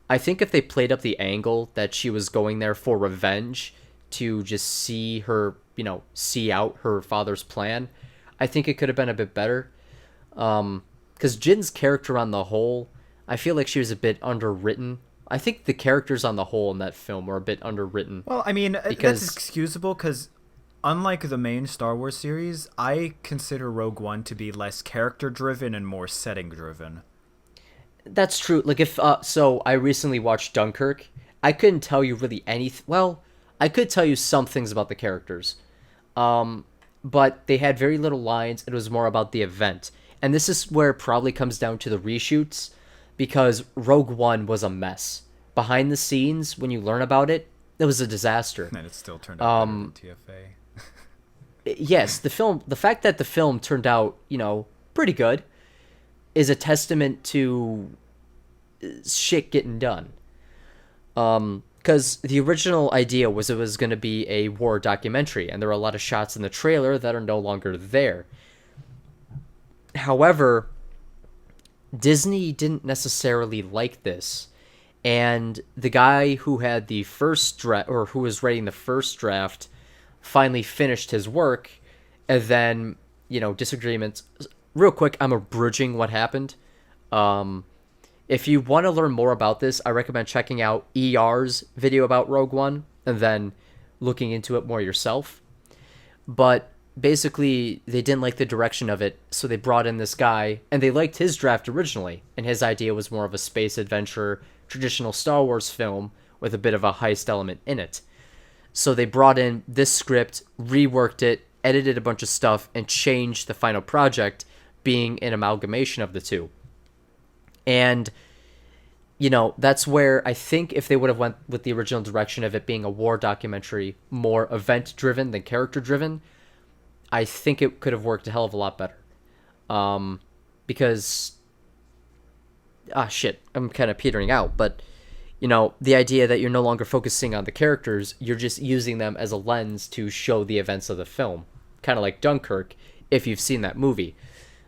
I think if they played up the angle that she was going there for revenge to just see her, you know, see out her father's plan, I think it could have been a bit better. Because Jin's character on the whole, I feel like she was a bit underwritten. I think the characters on the whole in that film were a bit underwritten. Well, I mean, that's excusable because unlike the main Star Wars series, I consider Rogue One to be less character-driven and more setting-driven. That's true. Like, if so I recently watched Dunkirk. I couldn't tell you really anything. Well, I could tell you some things about the characters. But they had very little lines. It was more about the event. And this is where it probably comes down to the reshoots, because Rogue One was a mess. Behind the scenes, when you learn about it, it was a disaster. And it still turned out better than TFA. Yes, the fact that the film turned out, you know, pretty good is a testament to shit getting done. Because the original idea was it was going to be a war documentary, and there were a lot of shots in the trailer that are no longer there. However, Disney didn't necessarily like this, and the guy who had the first draft, or who was writing the first draft, finally finished his work, and then, disagreements. Real quick, I'm abridging what happened. If you want to learn more about this, I recommend checking out ER's video about Rogue One and then looking into it more yourself. But basically, they didn't like the direction of it, so they brought in this guy, and they liked his draft originally, and his idea was more of a space adventure, traditional Star Wars film with a bit of a heist element in it. So they brought in this script, reworked it, edited a bunch of stuff, and changed the final project, being an amalgamation of the two. And, that's where I think if they would have went with the original direction of it being a war documentary, more event-driven than character-driven, I think it could have worked a hell of a lot better. Because... I'm kind of petering out, but, the idea that you're no longer focusing on the characters, you're just using them as a lens to show the events of the film. Kind of like Dunkirk, if you've seen that movie.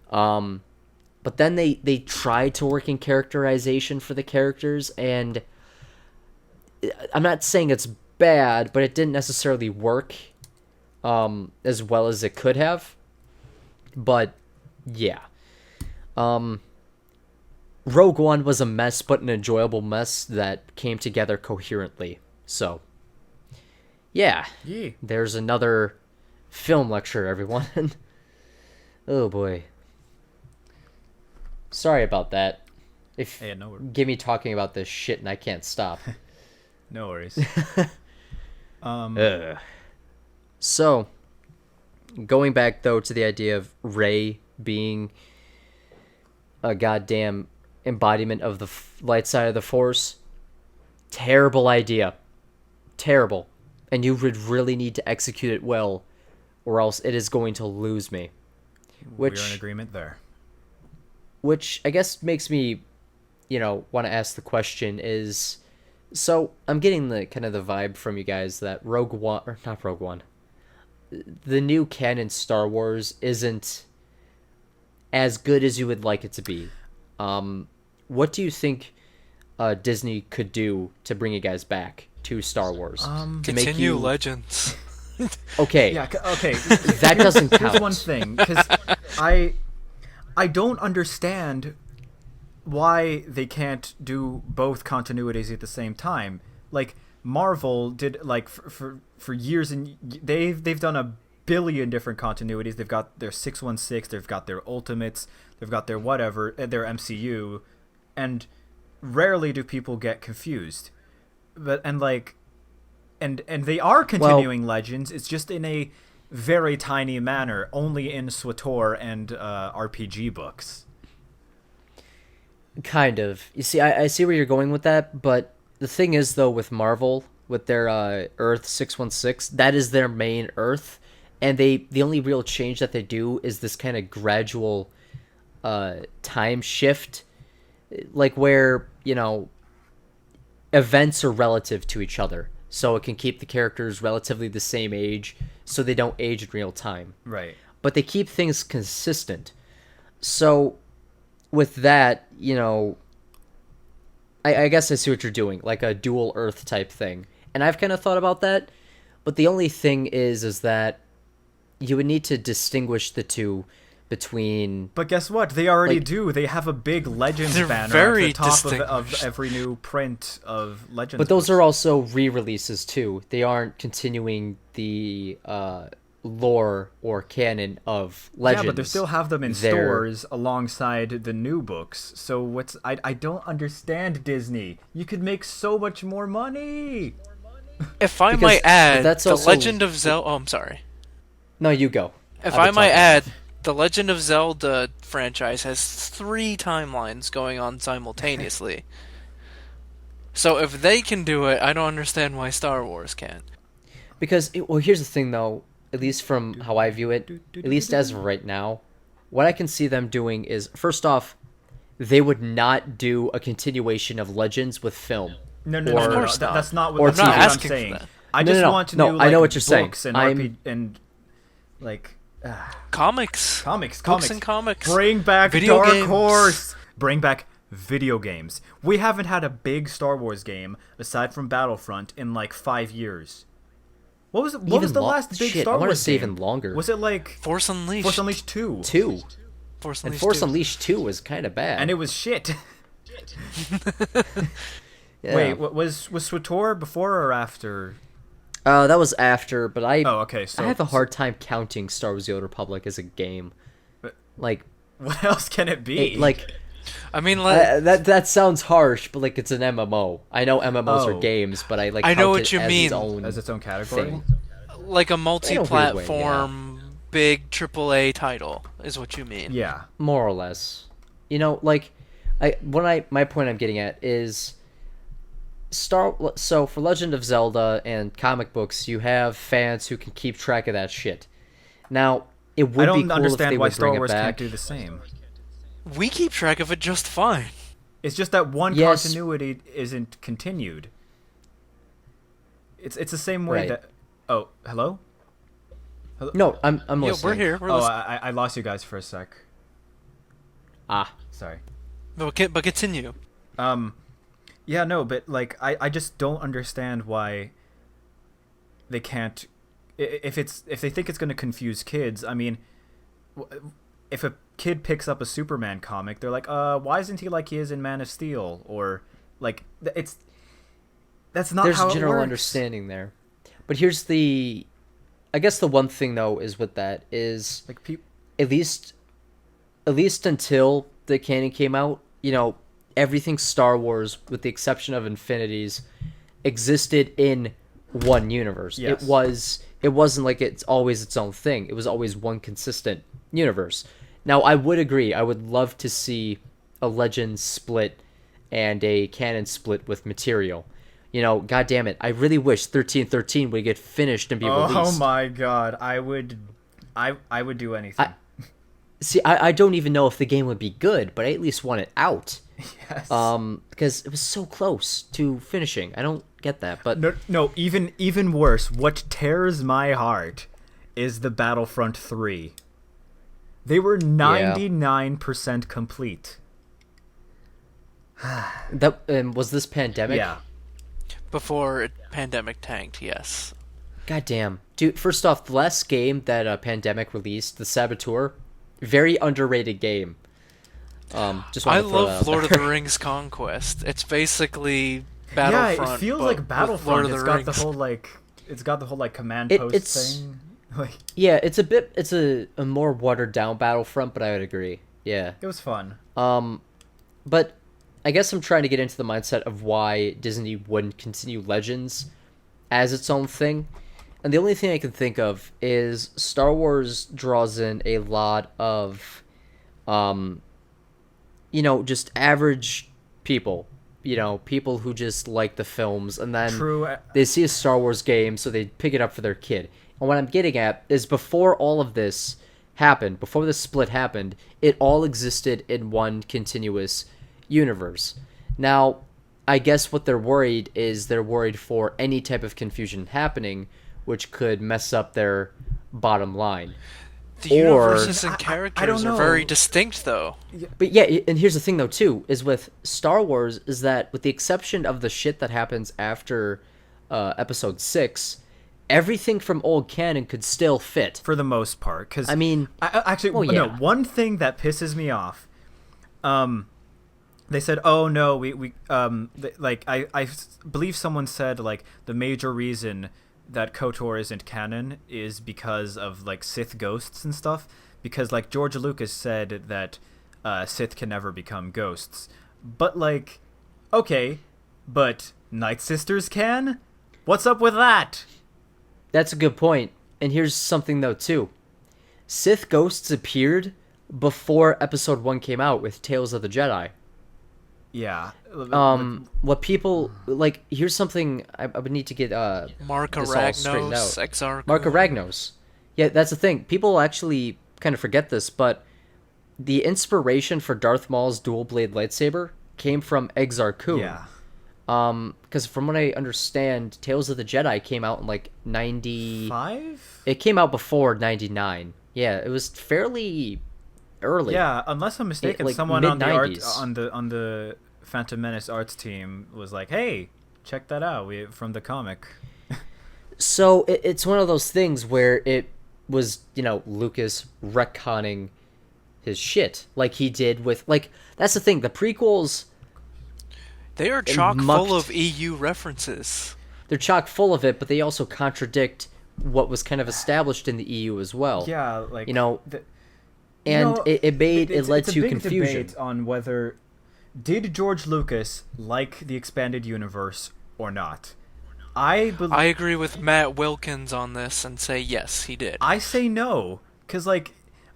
But then they tried to work in characterization for the characters, and I'm not saying it's bad, but it didn't necessarily work as well as it could have. But yeah. Rogue One was a mess, but an enjoyable mess that came together coherently. So, yeah. There's another film lecture, everyone. Oh boy. Sorry about that. No worries. Give me talking about this shit and I can't stop. No worries. So, going back though to the idea of Rey being a goddamn embodiment of the light side of the Force, terrible idea. Terrible. And you would really need to execute it well, or else it is going to lose me. We're in agreement there. Which I guess makes me, want to ask the question is, so I'm getting the kind of the vibe from you guys that not Rogue One, the new canon Star Wars isn't as good as you would like it to be. What do you think Disney could do to bring you guys back to Star Wars? To continue Legends. Okay. Yeah. Okay. That doesn't count. Here's one thing, because I don't understand why they can't do both continuities at the same time. Like Marvel did, like for years, and they've done a billion different continuities. They've got their 616, they've got their Ultimates, they've got their whatever, their MCU, and rarely do people get confused. But and they are continuing Legends. It's just in a very tiny manner, only in SWTOR and RPG books. Kind of. You see, I see where you're going with that, but the thing is, though, with Marvel, with their Earth 616, that is their main Earth, and the only real change that they do is this kind of gradual time shift, like where, events are relative to each other. So it can keep the characters relatively the same age, so they don't age in real time. Right. But they keep things consistent. So with that, I guess I see what you're doing, like a dual Earth type thing. And I've kind of thought about that, but the only thing is that you would need to distinguish the two between... But guess what? They already do. They have a big Legends banner very at the top of every new print of Legends. But those are also re-releases too. They aren't continuing the lore or canon of Legends. Yeah, but they still have them in stores alongside the new books. So I don't understand Disney. You could make so much more money. If I might add, that's the also... Legend of Zelda... Oh, I'm sorry. No, you go. If I might add, the Legend of Zelda franchise has 3 timelines going on simultaneously. So if they can do it, I don't understand why Star Wars can't. Because, here's the thing, though. At least from how I view it, at least as of right now, what I can see them doing is, first off, they would not do a continuation of Legends with film. No. That's not what, or that's not what I'm asking saying. for that. I just want to do like I know what you're saying. Books and RPG and like Comics. Books and comics. Bring back Video Dark games. Horse. Bring back video games. We haven't had a big Star Wars game aside from Battlefront in like 5 years. What was the last big shit, Star I want to Wars say game? even longer. Was it like Force Unleashed. Force Unleashed 2? 2. Force And Unleashed Force 2. Unleashed 2 was kind of bad. And it was shit. Yeah. Wait, was SWTOR before or after? That was after, but Oh, okay. So I have a hard time counting Star Wars: The Old Republic as a game. Like, what else can it be? I mean, like, that sounds harsh, but like it's an MMO. I know MMOs are Oh. games, but I I know count what it you as mean. Its own as its own category. thing. like a In a weird way, multi-platform big AAA title is what you mean. Yeah. More or less. You know, like my point I'm getting at is so for Legend of Zelda and comic books, you have fans who can keep track of that shit. Now, it would I don't be cool understand if they why would Star bring Wars it back. can't do the same. We keep track of it just fine. It's just that one Yes. continuity isn't continued. It's the same way Right. that. Oh, hello. No, I'm Yeah, listening. we're here. We're Oh, listening. I lost you guys for a sec. Ah, Sorry. But continue. Yeah, no, but like I just don't understand why they can't. If they think it's going to confuse kids, I mean, if a kid picks up a Superman comic, they're like, why isn't he like he is in Man of Steel? Or like that's not there's how general it works. understanding there. But here's I guess the one thing though is with that is Like at least until the canon came out, you know, everything Star Wars, with the exception of Infinities, existed in one universe. Yes. It wasn't like it's always its own thing. It was always one consistent universe. Now, I would agree. I would love to see a Legends split and a canon split with material. You know, God damn it, I really wish 1313 would get finished and be released. Oh my god, I would do anything. See, I don't even know if the game would be good, but I at least want it out. Yes. Because it was so close to finishing. I don't get that, but No, even worse. What tears my heart is the Battlefront 3. They were 99% complete. that was this pandemic. Yeah. Before pandemic tanked, yes. God damn, dude. First off, the last game that Pandemic released, The Saboteur, very underrated game. Just I wanted to throw that love out Lord of there. the Rings Conquest. It's basically Yeah, Battlefront. it feels but like with Battlefront. Lord of It's the got Rings. the whole command It- post it's- thing. Like Yeah, it's a more watered down Battlefront, but I would agree. Yeah. it was fun. But I guess I'm trying to get into the mindset of why Disney wouldn't continue Legends as its own thing. And the only thing I can think of is Star Wars draws in a lot of, just average people. You know, people who just like the films, and then True. they see a Star Wars game, so they pick it up for their kid. And what I'm getting at is before all of this happened, before this split happened, it all existed in one continuous universe. Now, I guess what they're worried for any type of confusion happening, which could mess up their bottom line. The universes and I characters don't are very know. distinct, though. But yeah, and here's the thing though too, is with Star Wars, is that with the exception of the shit that happens after episode 6, everything from old canon could still fit. For the most part, because I mean, actually, well, no. yeah. One thing that pisses me off, they said, "Oh no, I believe someone said like the major reason that KOTOR isn't canon is because of like Sith ghosts and stuff. Because like George Lucas said that Sith can never become ghosts, but like, okay, but Night Sisters can. What's up with that? That's a good point. And here's something though too. Sith ghosts appeared before episode 1 came out with Tales of the Jedi. Yeah. What people like, here's something I would need to get Mark this all straightened Aragnos, out. Exarch. Mark Aragnos. Yeah, that's the thing. People actually kind of forget this, but the inspiration for Darth Maul's dual blade lightsaber came from Exar Kun. Yeah. Because from what I understand, Tales of the Jedi came out in like 90. 5? It came out before 99. Yeah, it was fairly early. Yeah, unless I'm mistaken, like, someone on the art mid-90s. on the Phantom Menace arts team was like, "Hey, check that out. From the comic." So it's one of those things where it was, Lucas retconning his shit like he did with that's the thing. The prequels, They are chock full of EU references. they're chock full of it, but they also contradict what was kind of established in the EU as well. Yeah, like it led to big confusion debate on whether did George Lucas like the expanded universe or not. I agree with Matt Wilkins on this and say yes, he did. I say no, because,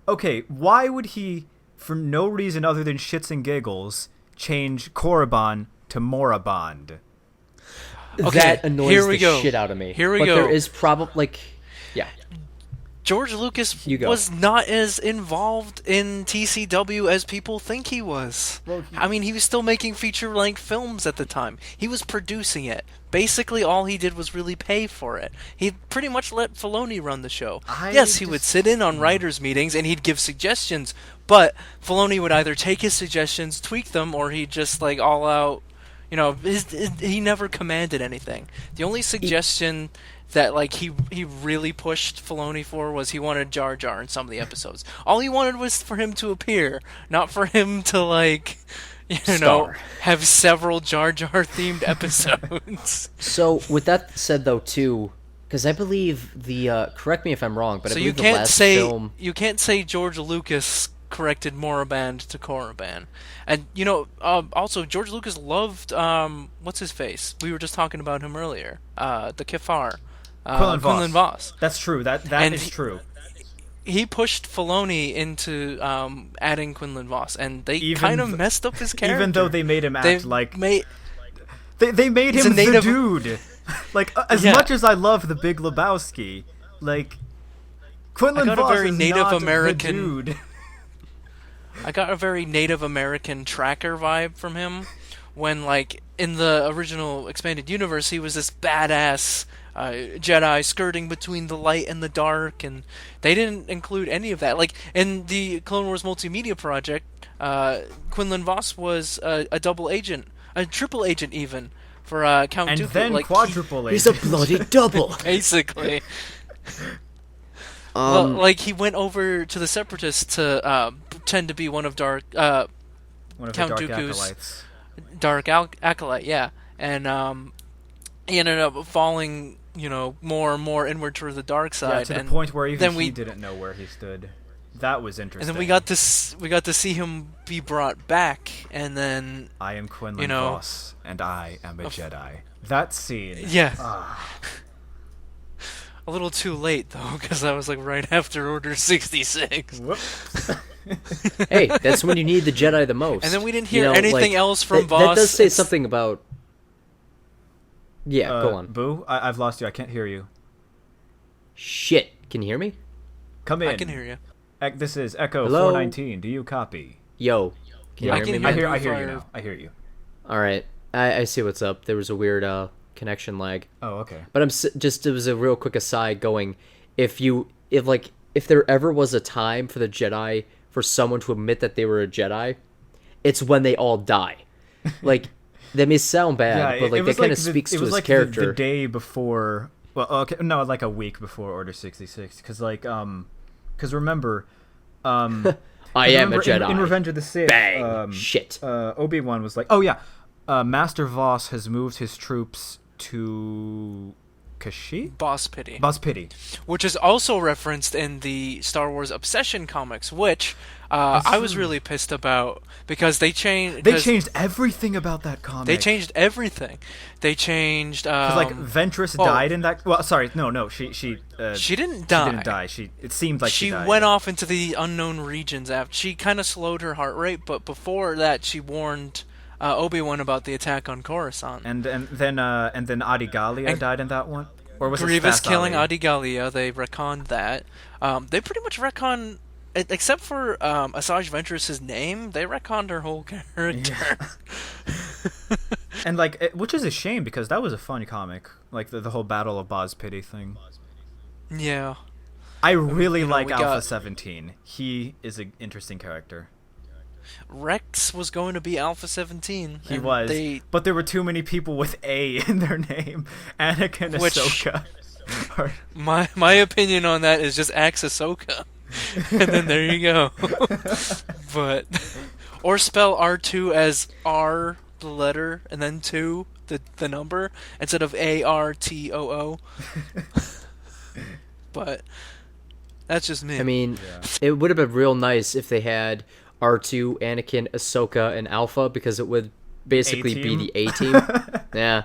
okay, why would he, for no reason other than shits and giggles, change Korriban to Morabond? Okay, that annoys here we the go. shit out of me. Here we but go. There is probably yeah. George Lucas was not as involved in TCW as people think he was. Well, I mean, he was still making feature-length films at the time. He was producing it. Basically, all he did was really pay for it. He pretty much let Filoni run the show. Yes, he would sit in on writers' meetings and he'd give suggestions, but Filoni would either take his suggestions, tweak them, or he'd just all out. He never commanded anything. The only suggestion that he really pushed Filoni for was he wanted Jar Jar in some of the episodes. All he wanted was for him to appear, not for him to have several Jar Jar themed episodes. So with that said, though, too, because I believe correct me if I'm wrong, but I believe the last film. You can't say George Lucas corrected Moraband to Korriban. And also George Lucas loved what's his face? We were just talking about him earlier. The Kefar. Quinlan Voss. That's true. That is true. He pushed Filoni into adding Quinlan Voss, and they kind of messed up his character. Even though they made him act they made him the dude. As much as I love The Big Lebowski, Quinlan Voss is not the dude. I got a very Native American tracker vibe from him when, in the original expanded universe, he was this badass Jedi skirting between the light and the dark, and they didn't include any of that. In the Clone Wars multimedia project, Quinlan Voss was a double agent, a triple agent even, for Count Dooku. And then quadruple agent. He's a bloody double. Basically. He went over to the Separatists to pretend to be one of Count Dooku's acolytes. Dark Acolyte, yeah. And he ended up falling, more and more inward toward the dark side. Yeah, to the point where even he didn't know where he stood. That was interesting. And then we got to see him be brought back, and then I am Quinlan Voss, and I am a Jedi. That scene. Yeah. A little too late though, because that was right after Order 66. Whoops. Hey, that's when you need the Jedi the most. And then we didn't hear anything else from Voss. That does say something about. Yeah, go on. Boo, I've lost you. I can't hear you. Shit, can you hear me? Come in. I can hear you. This is Echo Hello? 419. Do you copy? Yo, can you hear me? I hear you now. I hear you. All right, I see what's up. There was a weird connection lag. Oh, okay. But it was a real quick aside going, if there ever was a time for the Jedi for someone to admit that they were a Jedi, it's when they all die. That may sound bad, but that kind of speaks to his character. The day before, a week before Order 66, because remember, I am a Jedi. In Revenge of the Sith, bang, shit. Obi-Wan was Master Voss has moved his troops to Kashyyyk? Boss Pity. Boss Pity. Which is also referenced in the Star Wars Obsession comics, which I was really pissed about because they changed. They changed everything about that comic. They changed everything. They changed. Because Ventress died in that. Well, sorry, no, she didn't die. She didn't die. It seemed like she died. Went off into the unknown regions after. She kind of slowed her heart rate, but before that, she warned Obi-Wan about the attack on Coruscant. And then Adi Gallia died in that one? Or was Grievous it killing Adi Gallia, they retconned that. They pretty much retconned, except for Asajj Ventress' name, they retconned her whole character. Yeah. And which is a shame because that was a fun comic. The whole Battle of Boz Pity thing. Yeah. I really like Alpha 17. He is an interesting character. Rex was going to be Alpha 17. He was, but there were too many people with A in their name. Anakin, Ahsoka. My opinion on that is just axe Ahsoka, and then there you go. But or spell R2 as R the letter and then 2 the number instead of ARTOO. But that's just me. I mean, it would have been real nice if they had R2, Anakin, Ahsoka, and Alpha, because it would basically be the A-team. Yeah.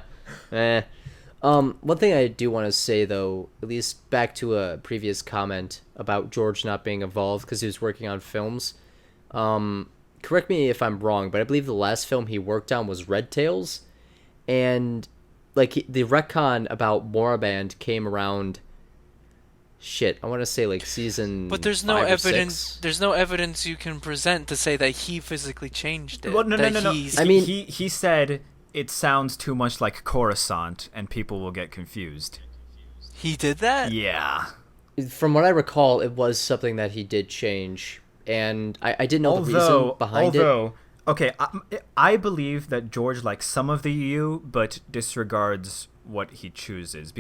One thing I do want to say, though, at least back to a previous comment about George not being involved because he was working on films. Correct me if I'm wrong, but I believe the last film he worked on was Red Tails, and like the retcon about Moraband came around. Shit, I want to say like season. But there's no 5 or evidence. 6. There's no evidence you can present to say that he physically changed it. Well, no. I mean, he said it sounds too much like Coruscant, and people will get confused. He did that? Yeah. from what I recall, it was something that he did change, and I didn't know the reason behind it. Okay, I believe that George likes some of the EU, but disregards what he chooses,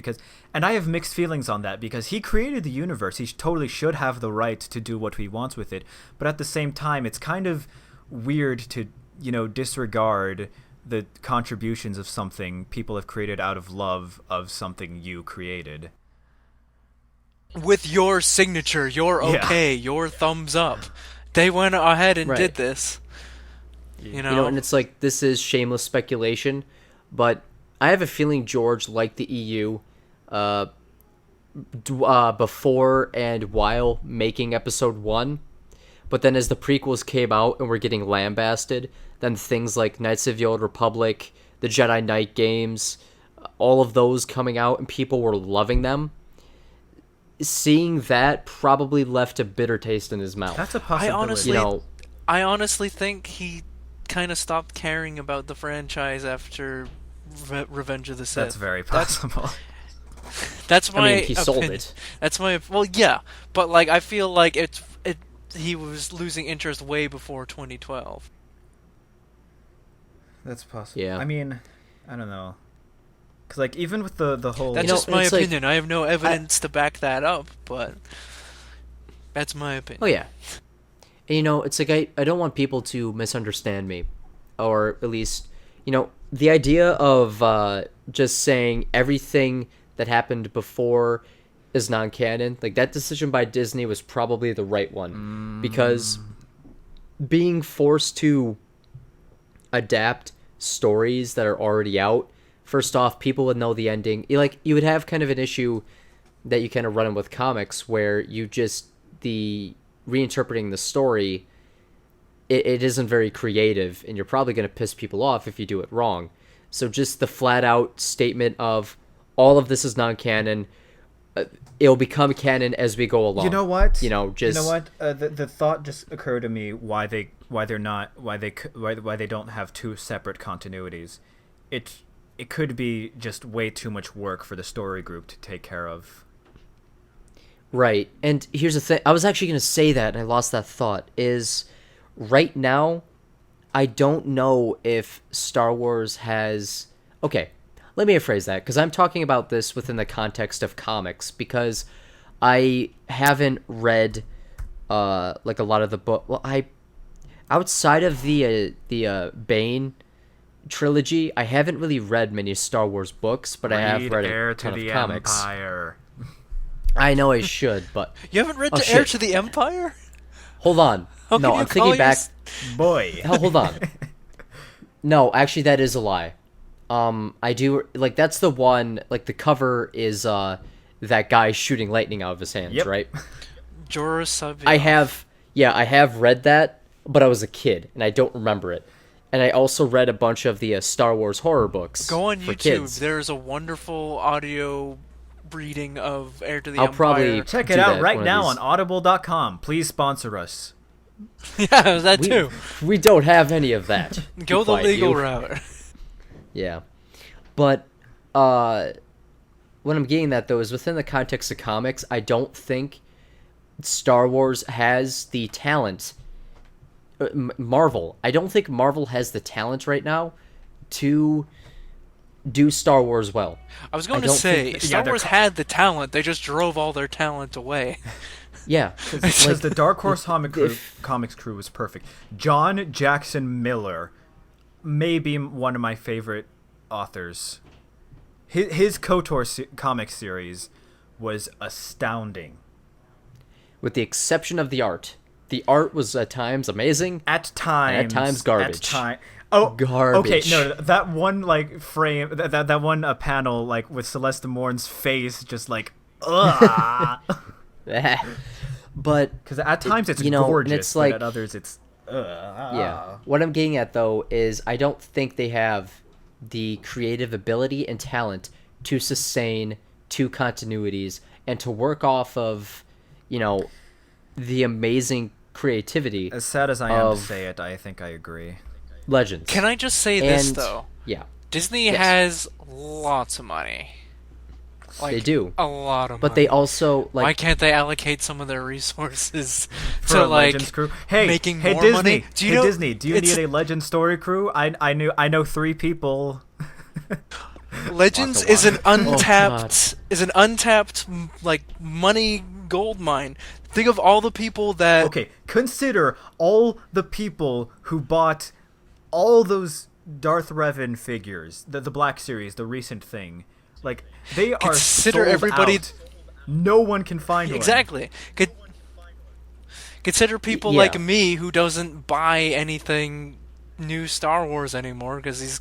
and I have mixed feelings on that, because he created the universe. He totally should have the right to do what he wants with it, but at the same time, it's kind of weird to, disregard the contributions of something people have created out of love of something you created. With your signature, your okay, your thumbs up. They went ahead and did this. And it's like, this is shameless speculation, but I have a feeling George liked the EU before and while making episode 1, but then as the prequels came out and were getting lambasted, then things like Knights of the Old Republic, the Jedi Knight games, all of those coming out and people were loving them, seeing that probably left a bitter taste in his mouth. That's a possibility. I honestly think he kind of stopped caring about the franchise after Revenge of the Sith. That's very possible. That's my opinion. He sold it. That's my but like I feel like he was losing interest way before 2012. That's possible. Yeah. I mean, I don't know. Because, like, even with the whole... That's just my opinion. I have no evidence to back that up, but that's my opinion. Oh, yeah. And, it's like, I don't want people to misunderstand me. Or at least, the idea of just saying everything that happened before is non-canon, like, that decision by Disney was probably the right one. Because being forced to adapt stories that are already out, first off, people would know the ending. You would have kind of an issue that you kind of run in with comics, where the reinterpreting the story, it isn't very creative, and you're probably going to piss people off if you do it wrong. So just the flat out statement of all of this is non-canon, it'll become canon as we go along. You know what? The thought just occurred to me why they don't have two separate continuities. It could be just way too much work for the story group to take care of. Right. And here's the thing. I was actually going to say that, and I lost that thought, is right now, I don't know if Star Wars has... Okay, let me rephrase that, because I'm talking about this within the context of comics, because I haven't read, a lot of the book... Well, outside of the Bane trilogy, I haven't really read many Star Wars books, but I have read a ton of comics. Empire. I know I should, but you haven't read The Heir to the Empire? Hold on. No, I'm thinking back. Boy. Hold on. No, actually, that is a lie. I do that's the one. Like, the cover is that guy shooting lightning out of his hands, right? Jorah Savion. I have read that, but I was a kid and I don't remember it. And I also read a bunch of the Star Wars horror books. Go on for YouTube. Kids. There's a wonderful audio reading of Heir to the I'll Empire. probably check it out right now on audible.com. Please sponsor us. Yeah, that too. We don't have any of that. Go the legal route. Yeah. But what I'm getting at, though, is within the context of comics, I don't think Star Wars has the talent... Marvel. I don't think Marvel has the talent right now to do Star Wars well. I was going to don't say, think Star Wars had the talent. They just drove all their talent away. Yeah, Because the Dark Horse comics crew was perfect. John Jackson Miller may be one of my favorite authors. His KOTOR comic series was astounding. with the exception of the art. The art was at times amazing. At times. And at times garbage. Okay, Garbage. no, that one like frame, that one panel like with Celeste Morn's face, just like, ugh. But Because at times it's and gorgeous, it's like, but at others it's, ugh. yeah. What I'm getting at though is I don't think they have the creative ability and talent to sustain two continuities and to work off of, the amazing creativity. As sad as I am to say it, I think I agree. Legends. Can I just say this, And- though? Yeah, Disney Yes. has lots of money. they do. A lot of money. But they also Why like can't they allocate some of their resources For to, a Legends crew. Hey, making hey more Disney, money? Do you know, Disney, do you it's- need a Legend story crew? I know 3 people. Legends Walk the is an walk. untapped like money gold mine. Think of all the people that Okay, consider all the people who bought all those Darth Revan figures, the Black Series, the recent thing. Like, they are Consider sold everybody- out. No one can find one. exactly. Consider people Yeah. like me who doesn't buy anything new Star Wars anymore because he's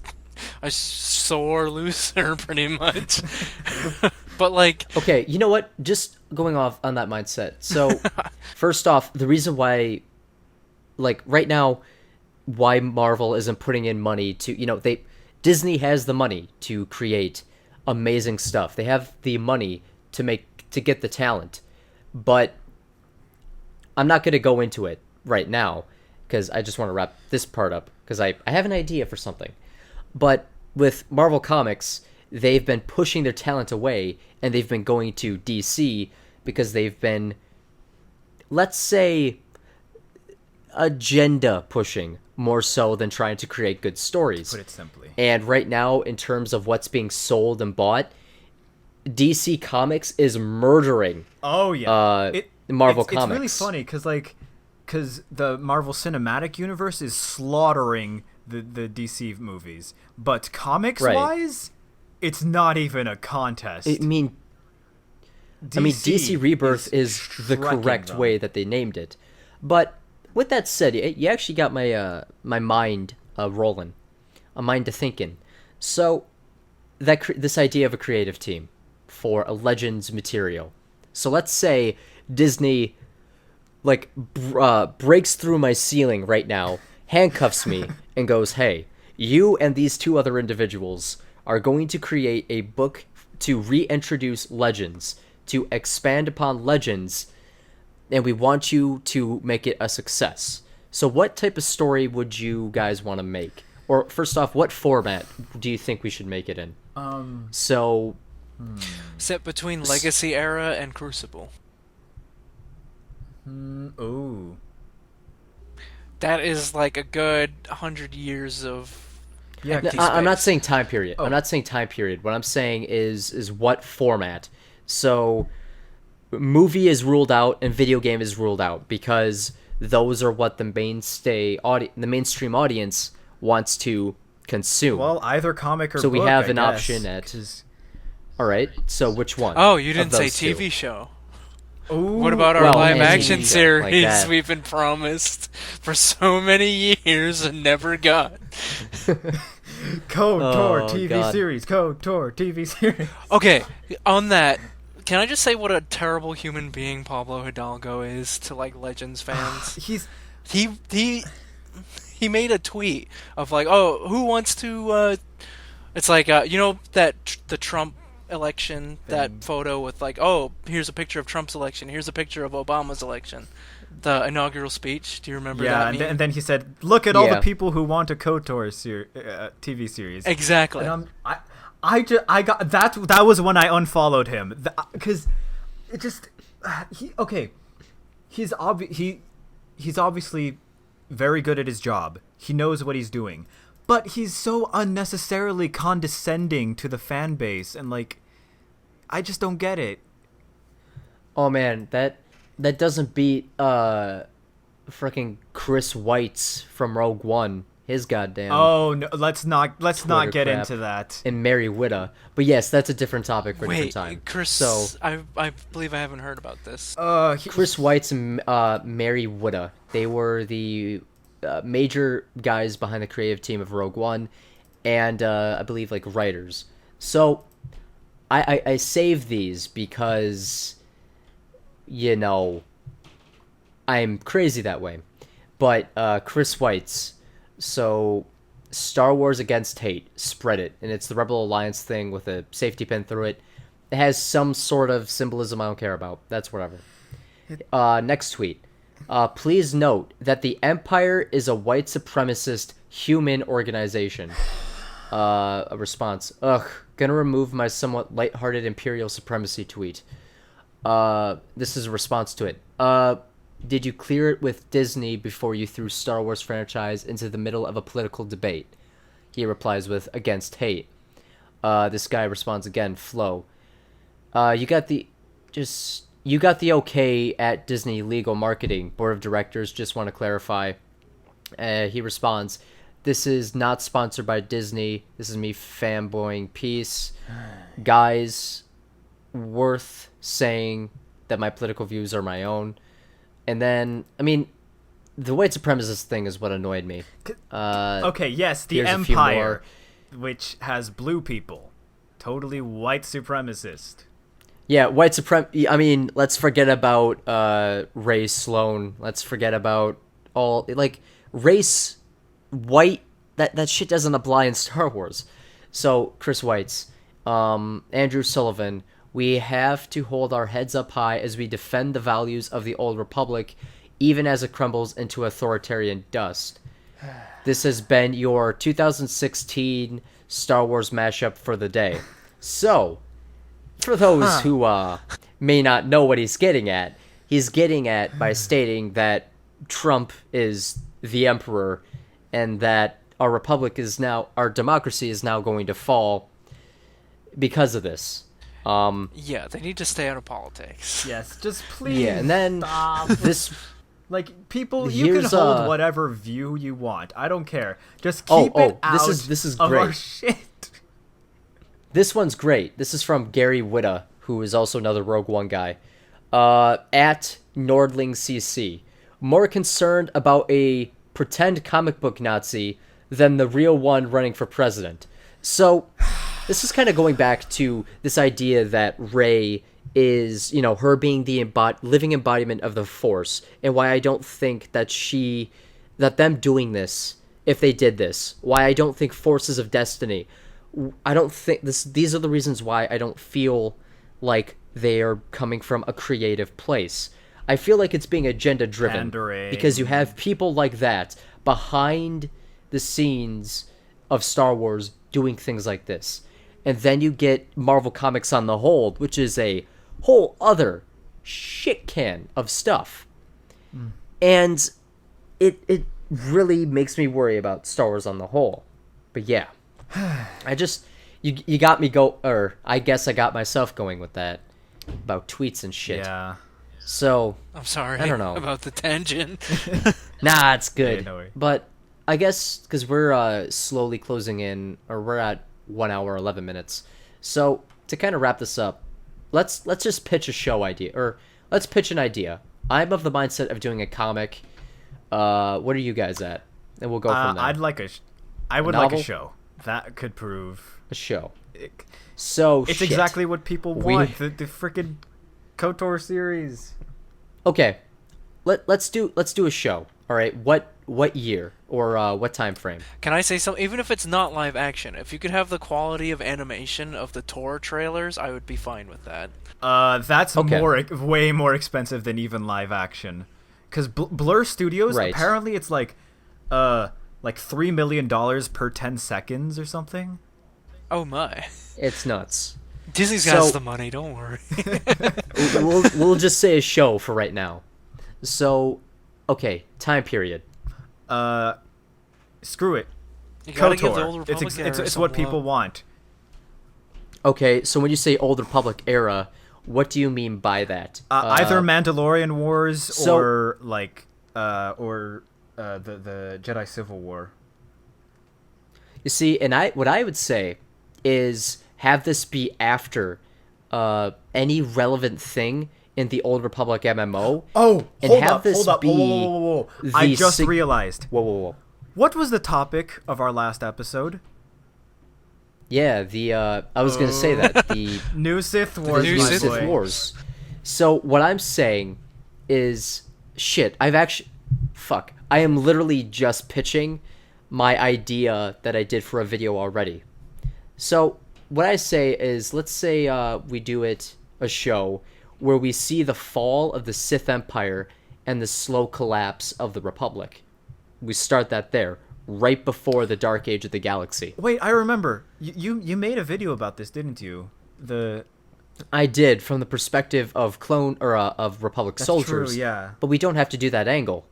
a sore loser pretty much. But like, okay, you know what? Just going off on that mindset. So, first off, the reason why, like right now, why Marvel isn't putting in money to, Disney has the money to create amazing stuff. They have the money to get the talent, but I'm not going to go into it right now because I just want to wrap this part up because I have an idea for something. But with Marvel Comics, they've been pushing their talent away and they've been going to DC because they've been, let's say, agenda pushing more so than trying to create good stories. Put it simply. And right now, in terms of what's being sold and bought, DC Comics is murdering Oh yeah. Marvel It's really Comics. funny because the Marvel Cinematic Universe is slaughtering the DC movies, but comics wise, it's not even a contest. I mean, DC Rebirth is the correct them. way that they named it. But with that said, you actually got my my mind rolling, a mind to thinking. So this idea of a creative team for a Legends material. So let's say Disney breaks through my ceiling right now, handcuffs me, and goes, "Hey, you and these 2 other individuals are going to create a book to reintroduce Legends, to expand upon Legends, and we want you to make it a success." So what type of story would you guys want to make? Or first off, what format do you think we should make it in? So set between Legacy Era and Crucible. Oh. That is like a good 100 years of Yeah, empty I'm not space. saying time period. I'm not saying time period. What I'm saying is what format. So movie is ruled out and video game is ruled out because those are what the mainstream audience wants to consume. well, either comic or So we book, have I an guess, option at- 'cause- All right. So which one? Oh, you of didn't say those two? TV show. Ooh. What about our Well, live any action TV show series like that. we've been promised for so many years and never got? KOTOR Oh, TV God. series? KOTOR TV series. Okay, on that, can I just say what a terrible human being Pablo Hidalgo is to like Legends fans? He's he made a tweet of like, oh, who wants to? It's like that the Trump election, that photo with like, oh, here's a picture of Trump's election, here's a picture of Obama's election, the inaugural speech. Do you remember yeah, that? and, meme? and then he said, "Look at all the Yeah. people who want a KOTOR TV series." Exactly. And I got that was when I unfollowed him because it just he's obviously very good at his job. He knows what he's doing, but he's so unnecessarily condescending to the fan base, and like, I just don't get it. Oh man, that doesn't beat freaking Chris Weitz from Rogue One. His goddamn. Oh no, let's not Twitter get crap. into that. And Mary Witta. But yes, that's a different topic for a different time. Chris, So I believe I haven't heard about this. Chris Weitz and Mary Witta, they were the major guys behind the creative team of Rogue One, and I believe like writers. So I saved these because, you know, I'm crazy that way. But Chris Weitz, so Star Wars Against Hate, spread it, and it's the Rebel Alliance thing with a safety pin through it. It has some sort of symbolism I don't care about. That's whatever. Next tweet. Please note that the Empire is a white supremacist human organization. A response. Ugh, gonna remove my somewhat lighthearted Imperial supremacy tweet. This is a response to it. Did you clear it with Disney before you threw Star Wars franchise into the middle of a political debate? He replies with, against hate. This guy responds again, Flo. You got the okay at Disney legal marketing. Board of directors just want to clarify. He responds, this is not sponsored by Disney. This is me fanboying peace. Guys, worth saying that my political views are my own. And then, I mean, the white supremacist thing is what annoyed me. Okay, yes, the Empire, which has blue people. Totally white supremacist. Yeah, white suprem. I mean, let's forget about Ray Sloan. Let's forget about all like race, white. That shit doesn't apply in Star Wars. So Chris Weitz, Andrew Sullivan. We have to hold our heads up high as we defend the values of the Old Republic, even as it crumbles into authoritarian dust. This has been your 2016 Star Wars mashup for the day. So, for those who may not know what he's getting at by stating that Trump is the emperor and that our democracy is now going to fall because of this. Yeah, they need to stay out of politics. Yes, just please. Yeah, and then stop. this. Like, people, you can hold whatever view you want. I don't care. Just keep it out this is of great. our shit. This one's great. This is from Gary Witta, who is also another Rogue One guy. At Nordling CC. More concerned about a pretend comic book Nazi than the real one running for president. So, this is kind of going back to this idea that Rey is, you know, her being the living embodiment of the Force, and why I don't think that them doing this, if they did this, why I don't think Forces of Destiny, I don't think these are the reasons why I don't feel like they are coming from a creative place. I feel like it's being agenda driven because you have people like that behind the scenes of Star Wars doing things like this. And then you get Marvel Comics on the Hold, which is a whole other shit can of stuff. And it really makes me worry about Star Wars on the whole. But yeah, I just, you got me I guess I got myself going with that about tweets and shit. Yeah. So, I'm sorry. I don't know about the tangent. Nah, it's good. Yeah, no worries. But I guess because we're slowly closing in, or we're at 1 hour 11 minutes. So to kind of wrap this up, let's just pitch a show idea, or let's pitch an idea. I'm of the mindset of doing a comic. What are you guys at? And we'll go from there. I would like a show that could prove a show. It's Shit. exactly what people want. The freaking KOTOR series. Okay, let's do a show. All right, what year or what time frame? Can I say something? Even if it's not live action, if you could have the quality of animation of the Tor trailers, I would be fine with that. That's okay. way more expensive than even live action. Because Blur Studios, right. Apparently it's like $3 million per 10 seconds or something. Oh my. It's nuts. Disney's got the money, don't worry. we'll just say a show for right now. So, okay, time period. Screw it. You gotta give the KOTOR. Old Republic era It's some what love. people want. Okay, so when you say Old Republic era, what do you mean by that? Either Mandalorian Wars so- or like the Jedi Civil War. You see, and what I would say is have this be after any relevant thing in the Old Republic MMO. Oh, and hold have up, this hold up. be Whoa. I the just sig- realized. Whoa. What was the topic of our last episode? Yeah, I was gonna say that the New Sith Wars. New my Sith boy. Wars. So what I'm saying is, shit. I am literally just pitching my idea that I did for a video already. So what I say is, let's say we do a show where we see the fall of the Sith Empire and the slow collapse of the Republic. We start that there, right before the Dark Age of the Galaxy. Wait, I remember. You made a video about this, didn't you? I did, from the perspective of of Republic That's soldiers. true, yeah. But we don't have to do that angle.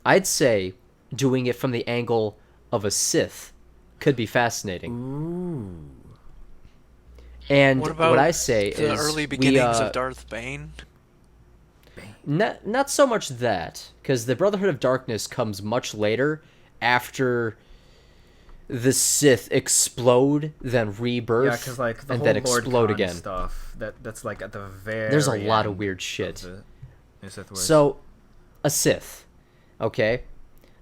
I'd say doing it from the angle of a Sith could be fascinating. Ooh. And What about what I say the is early beginnings of Darth Bane? not so much that, because the Brotherhood of Darkness comes much later, after the Sith explode, then rebirth, Yeah, because like the and whole then Lord explode Khan again. stuff. That's like at the very. There's a lot of end weird shit. of the New Sith Wars. So, a Sith, okay?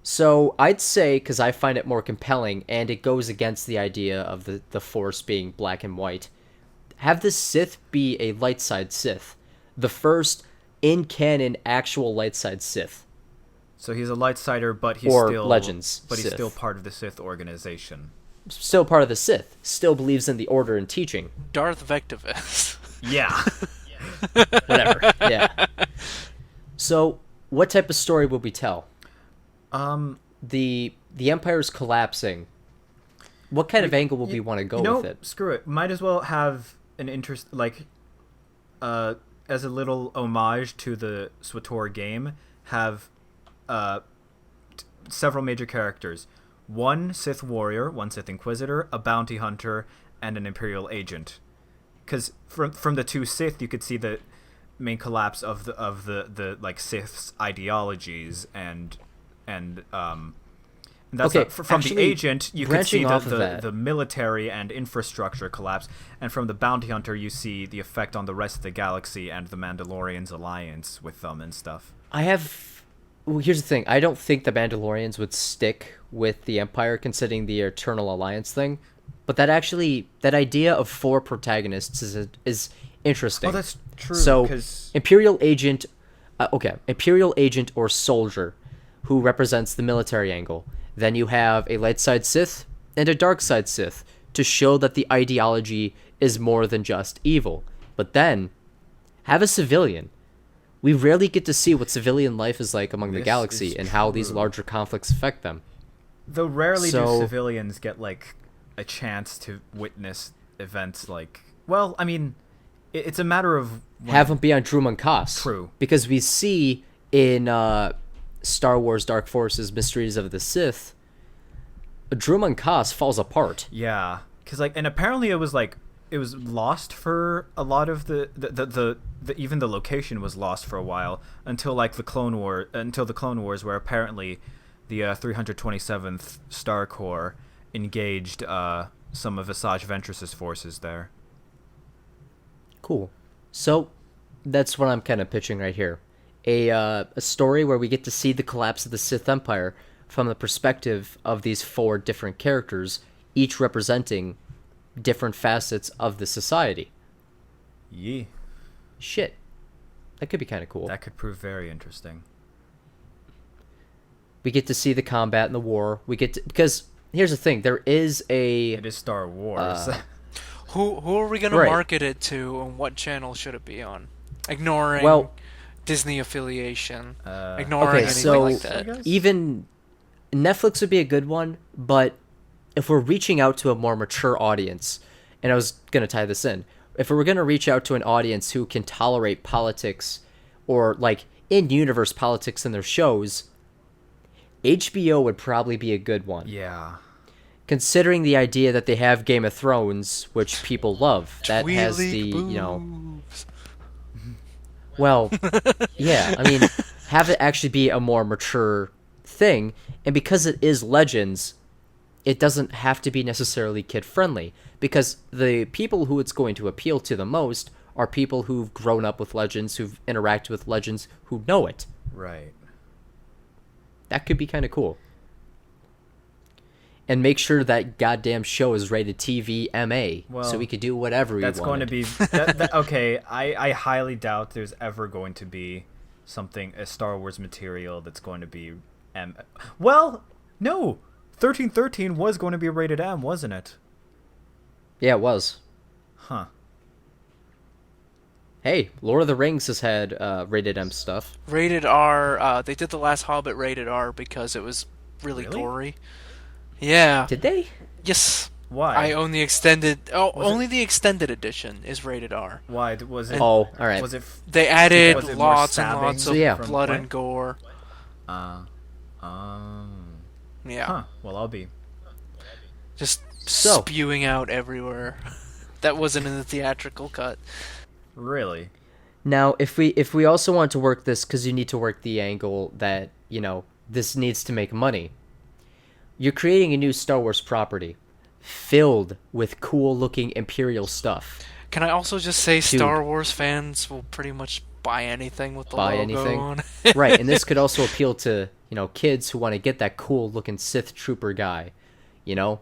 So I'd say, because I find it more compelling, and it goes against the idea of the Force being black and white, have the Sith be a light side Sith. The first, in canon, actual light side Sith. So he's a light sider, but he's Or still Legends But he's Sith. still part of the Sith organization. Still part of the Sith. Still believes in the Order and teaching. Darth Vectivus. Yeah. Whatever. Yeah. So, what type of story would we tell? The Empire's collapsing. What kind of angle would we want to go with it? Screw it. Might as well have an interest, like, as a little homage to the SWTOR game, have several major characters. One Sith warrior, one Sith Inquisitor, a bounty hunter, and an Imperial agent. Because from the two Sith, you could see the main collapse of the like Sith's ideologies and that's Okay, from actually, the agent you could see branching off of that. the military and infrastructure collapse, and from the bounty hunter you see the effect on the rest of the galaxy and the Mandalorians alliance with them and stuff. Well, here's the thing. I don't think the Mandalorians would stick with the Empire, considering the Eternal Alliance thing. But that idea of 4 protagonists is interesting. Oh, that's true. So, 'cause- Imperial agent, Imperial agent or soldier, who represents the military angle. Then you have a light side Sith and a dark side Sith to show that the ideology is more than just evil. But then, have a civilian. We rarely get to see what civilian life is like among the This galaxy is and how these true. larger conflicts affect them. Though rarely do So- civilians get like a chance to witness events like. Well, I mean, it's a matter of Have them be on Drummond Koss. True. Because we see in Star Wars Dark Forces Mysteries of the Sith, Drummond Koss falls apart. Yeah, because like, and apparently it was lost for a lot of the even the location was lost for a while until like the Clone Wars, where apparently the 327th Star Corps engaged some of Visage Ventress's forces there. Cool. So that's what I'm kind of pitching right here. A story where we get to see the collapse of the Sith Empire from the perspective of these 4 different characters, each representing different facets of the society. Yeah, Shit. That could be kind of cool. that could prove very interesting. We get to see the combat and the war. Because here's the thing, there is It is Star Wars. Who are we gonna Right. market it to, and what channel should it be on? Ignoring Well- Disney affiliation, Uh, ignoring okay, anything so like I that. guess? even Netflix would be a good one, but if we're reaching out to a more mature audience, and I was going to tie this in, if we were going to reach out to an audience who can tolerate politics or like in-universe politics in their shows, HBO would probably be a good one. Yeah. considering the idea that they have Game of Thrones, which people love, that has the, Tweelig you know, boobs. well, yeah, I mean, have it actually be a more mature thing, and because it is Legends, it doesn't have to be necessarily kid-friendly, because the people who it's going to appeal to the most are people who've grown up with Legends, who've interacted with Legends, who know it. Right. That could be kind of cool. And make sure that goddamn show is rated TV MA, Well, so we could do whatever we That's going to wanted. be okay. I highly doubt there's ever going to be a Star Wars material that's going to be M. Well, no, 1313 was going to be rated M, wasn't it? Yeah, it was. Huh. Hey, Lord of the Rings has had rated M stuff. Rated R. They did the last Hobbit rated R because it was really gory. Yeah. Did they? Yes. Why? I own the extended. Oh, Was only the extended edition is rated R. Why was it? Oh, all right. Was it? They added Was it more lots and stabbing lots of So, yeah. blood from and gore. Uh, Yeah. huh. Well, I'll be. Just So- spewing out everywhere. That wasn't in the theatrical cut. Really? Now, if we also want to work this, because you need to work the angle that, you know, this needs to make money, you're creating a new Star Wars property filled with cool-looking Imperial stuff. Can I also just say Star Wars fans will pretty much buy anything with the Buy logo anything. on? Right, and this could also appeal to, you know, kids who want to get that cool-looking Sith Trooper guy, you know?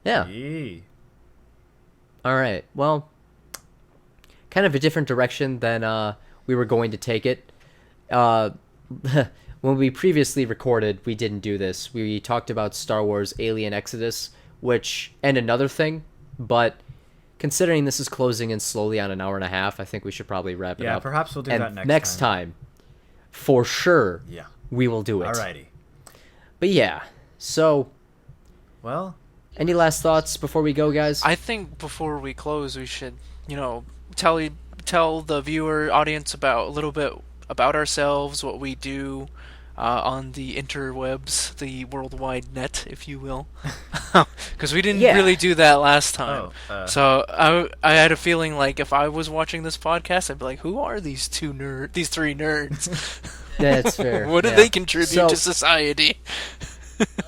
Yeah. Yee. All right. Well, kind of a different direction than we were going to take it. When we previously recorded, we didn't do this. We talked about Star Wars Alien Exodus, and another thing, but considering this is closing in slowly on an hour and a half, I think we should probably wrap it Yeah, up. perhaps we'll do and that next time. For sure, Yeah. we will do it. Alrighty. But yeah, so Well, any last thoughts before we go, guys? I think before we close, we should, you know, tell the viewer audience about a little bit about ourselves, what we do on the interwebs, the worldwide net, if you will, because we didn't Yeah. really do that last time. Oh, So I had a feeling like if I was watching this podcast, I'd be like, who are these these three nerds? That's fair. What do yeah. they contribute So- to society?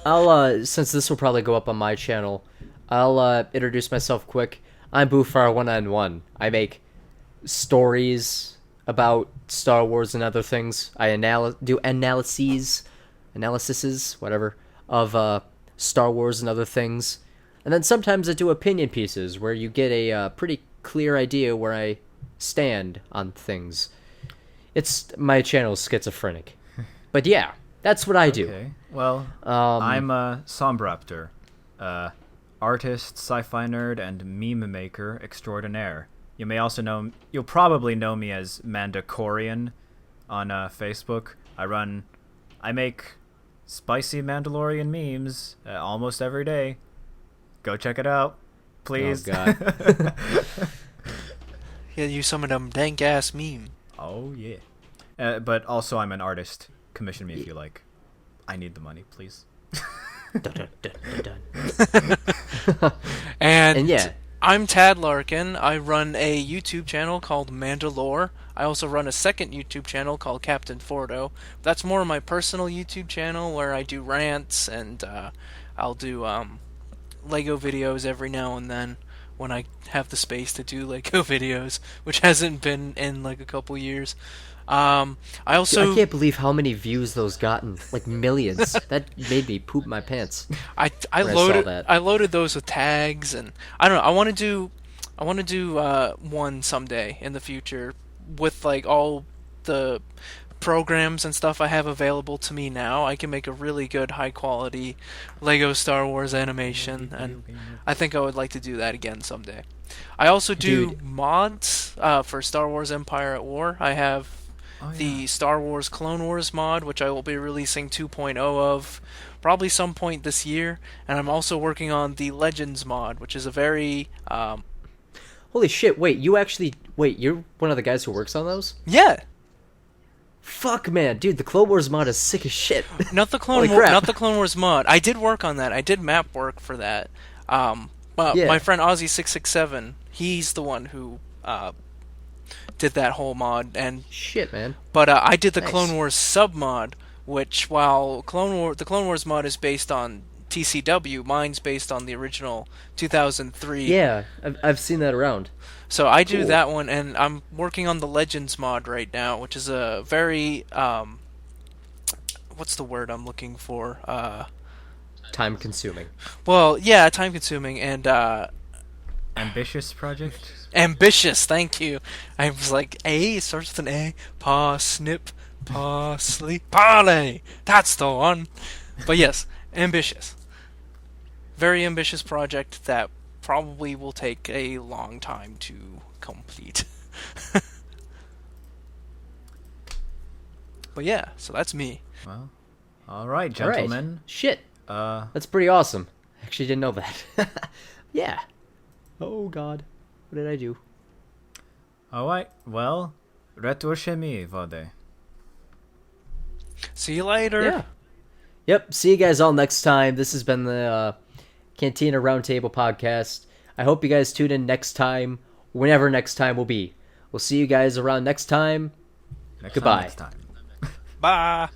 I'll since this will probably go up on my channel, I'll introduce myself quick. I'm BOOFIRE191. I make stories about Star Wars and other things. I do analyses, whatever, of Star Wars and other things. And then sometimes I do opinion pieces where you get a pretty clear idea where I stand on things. My channel's schizophrenic. But yeah, that's what I do. okay. Well, Um, I'm a Sombraptor, artist, sci-fi nerd, and meme maker extraordinaire. You'll probably know me as Mandacorian on Facebook. I make spicy Mandalorian memes almost every day. Go check it out, please. Oh, God. Yeah, you some of them dank ass meme. Oh yeah. But also, I'm an artist. Commission me if you like. I need the money, please. Dun, dun, dun, dun. And yeah. I'm Tad Larkin. I run a YouTube channel called Mandalore. I also run a second YouTube channel called Captain Fordo. That's more my personal YouTube channel where I do rants and I'll do Lego videos every now and then when I have the space to do Lego videos, which hasn't been in like a couple years. I also I can't believe how many views those gotten. Like millions. That made me poop my pants. I when I saw loaded that. I loaded those with tags, and I don't know. I want to do one someday in the future with like all the programs and stuff I have available to me now. I can make a really good high quality Lego Star Wars animation, and I think I would like to do that again someday. I also do Dude. mods for Star Wars Empire at War. I have the Star Wars Clone Wars mod, which I will be releasing 2.0 of probably some point this year, and I'm also working on the Legends mod, which is a very Holy shit, wait, you're one of the guys who works on those? yeah. Fuck, man, dude, the Clone Wars mod is sick as shit. Not the Holy crap. not the Clone Wars mod. I did work on that. I did map work for that. But Yeah. my friend Ozzy667, he's the one who did that whole mod. And Shit, man. but I did the Nice. Clone Wars sub mod, which while the Clone Wars mod is based on TCW, mine's based on the original 2003. Yeah, I've seen that around. So I do Cool. that one, and I'm working on the Legends mod right now, which is a very what's the word I'm looking for? Time consuming. Well, yeah, time consuming and Ambitious project. ambitious. Thank you. I was like, A, it starts with an A. Parsnip, parsley, parley. That's the one. But yes, ambitious. Very ambitious project that probably will take a long time to complete. But yeah, so that's me. Well, all right, All right. gentlemen. Shit. Uh, That's pretty awesome. Actually didn't know that. Yeah. Oh god. What did I do? all right. Well, retroshemi vade. See you later. Yeah. Yep. See you guys all next time. This has been the Cantina Roundtable podcast. I hope you guys tune in next time, whenever next time will be. We'll see you guys around next time. Next Goodbye. Time, next time. Bye.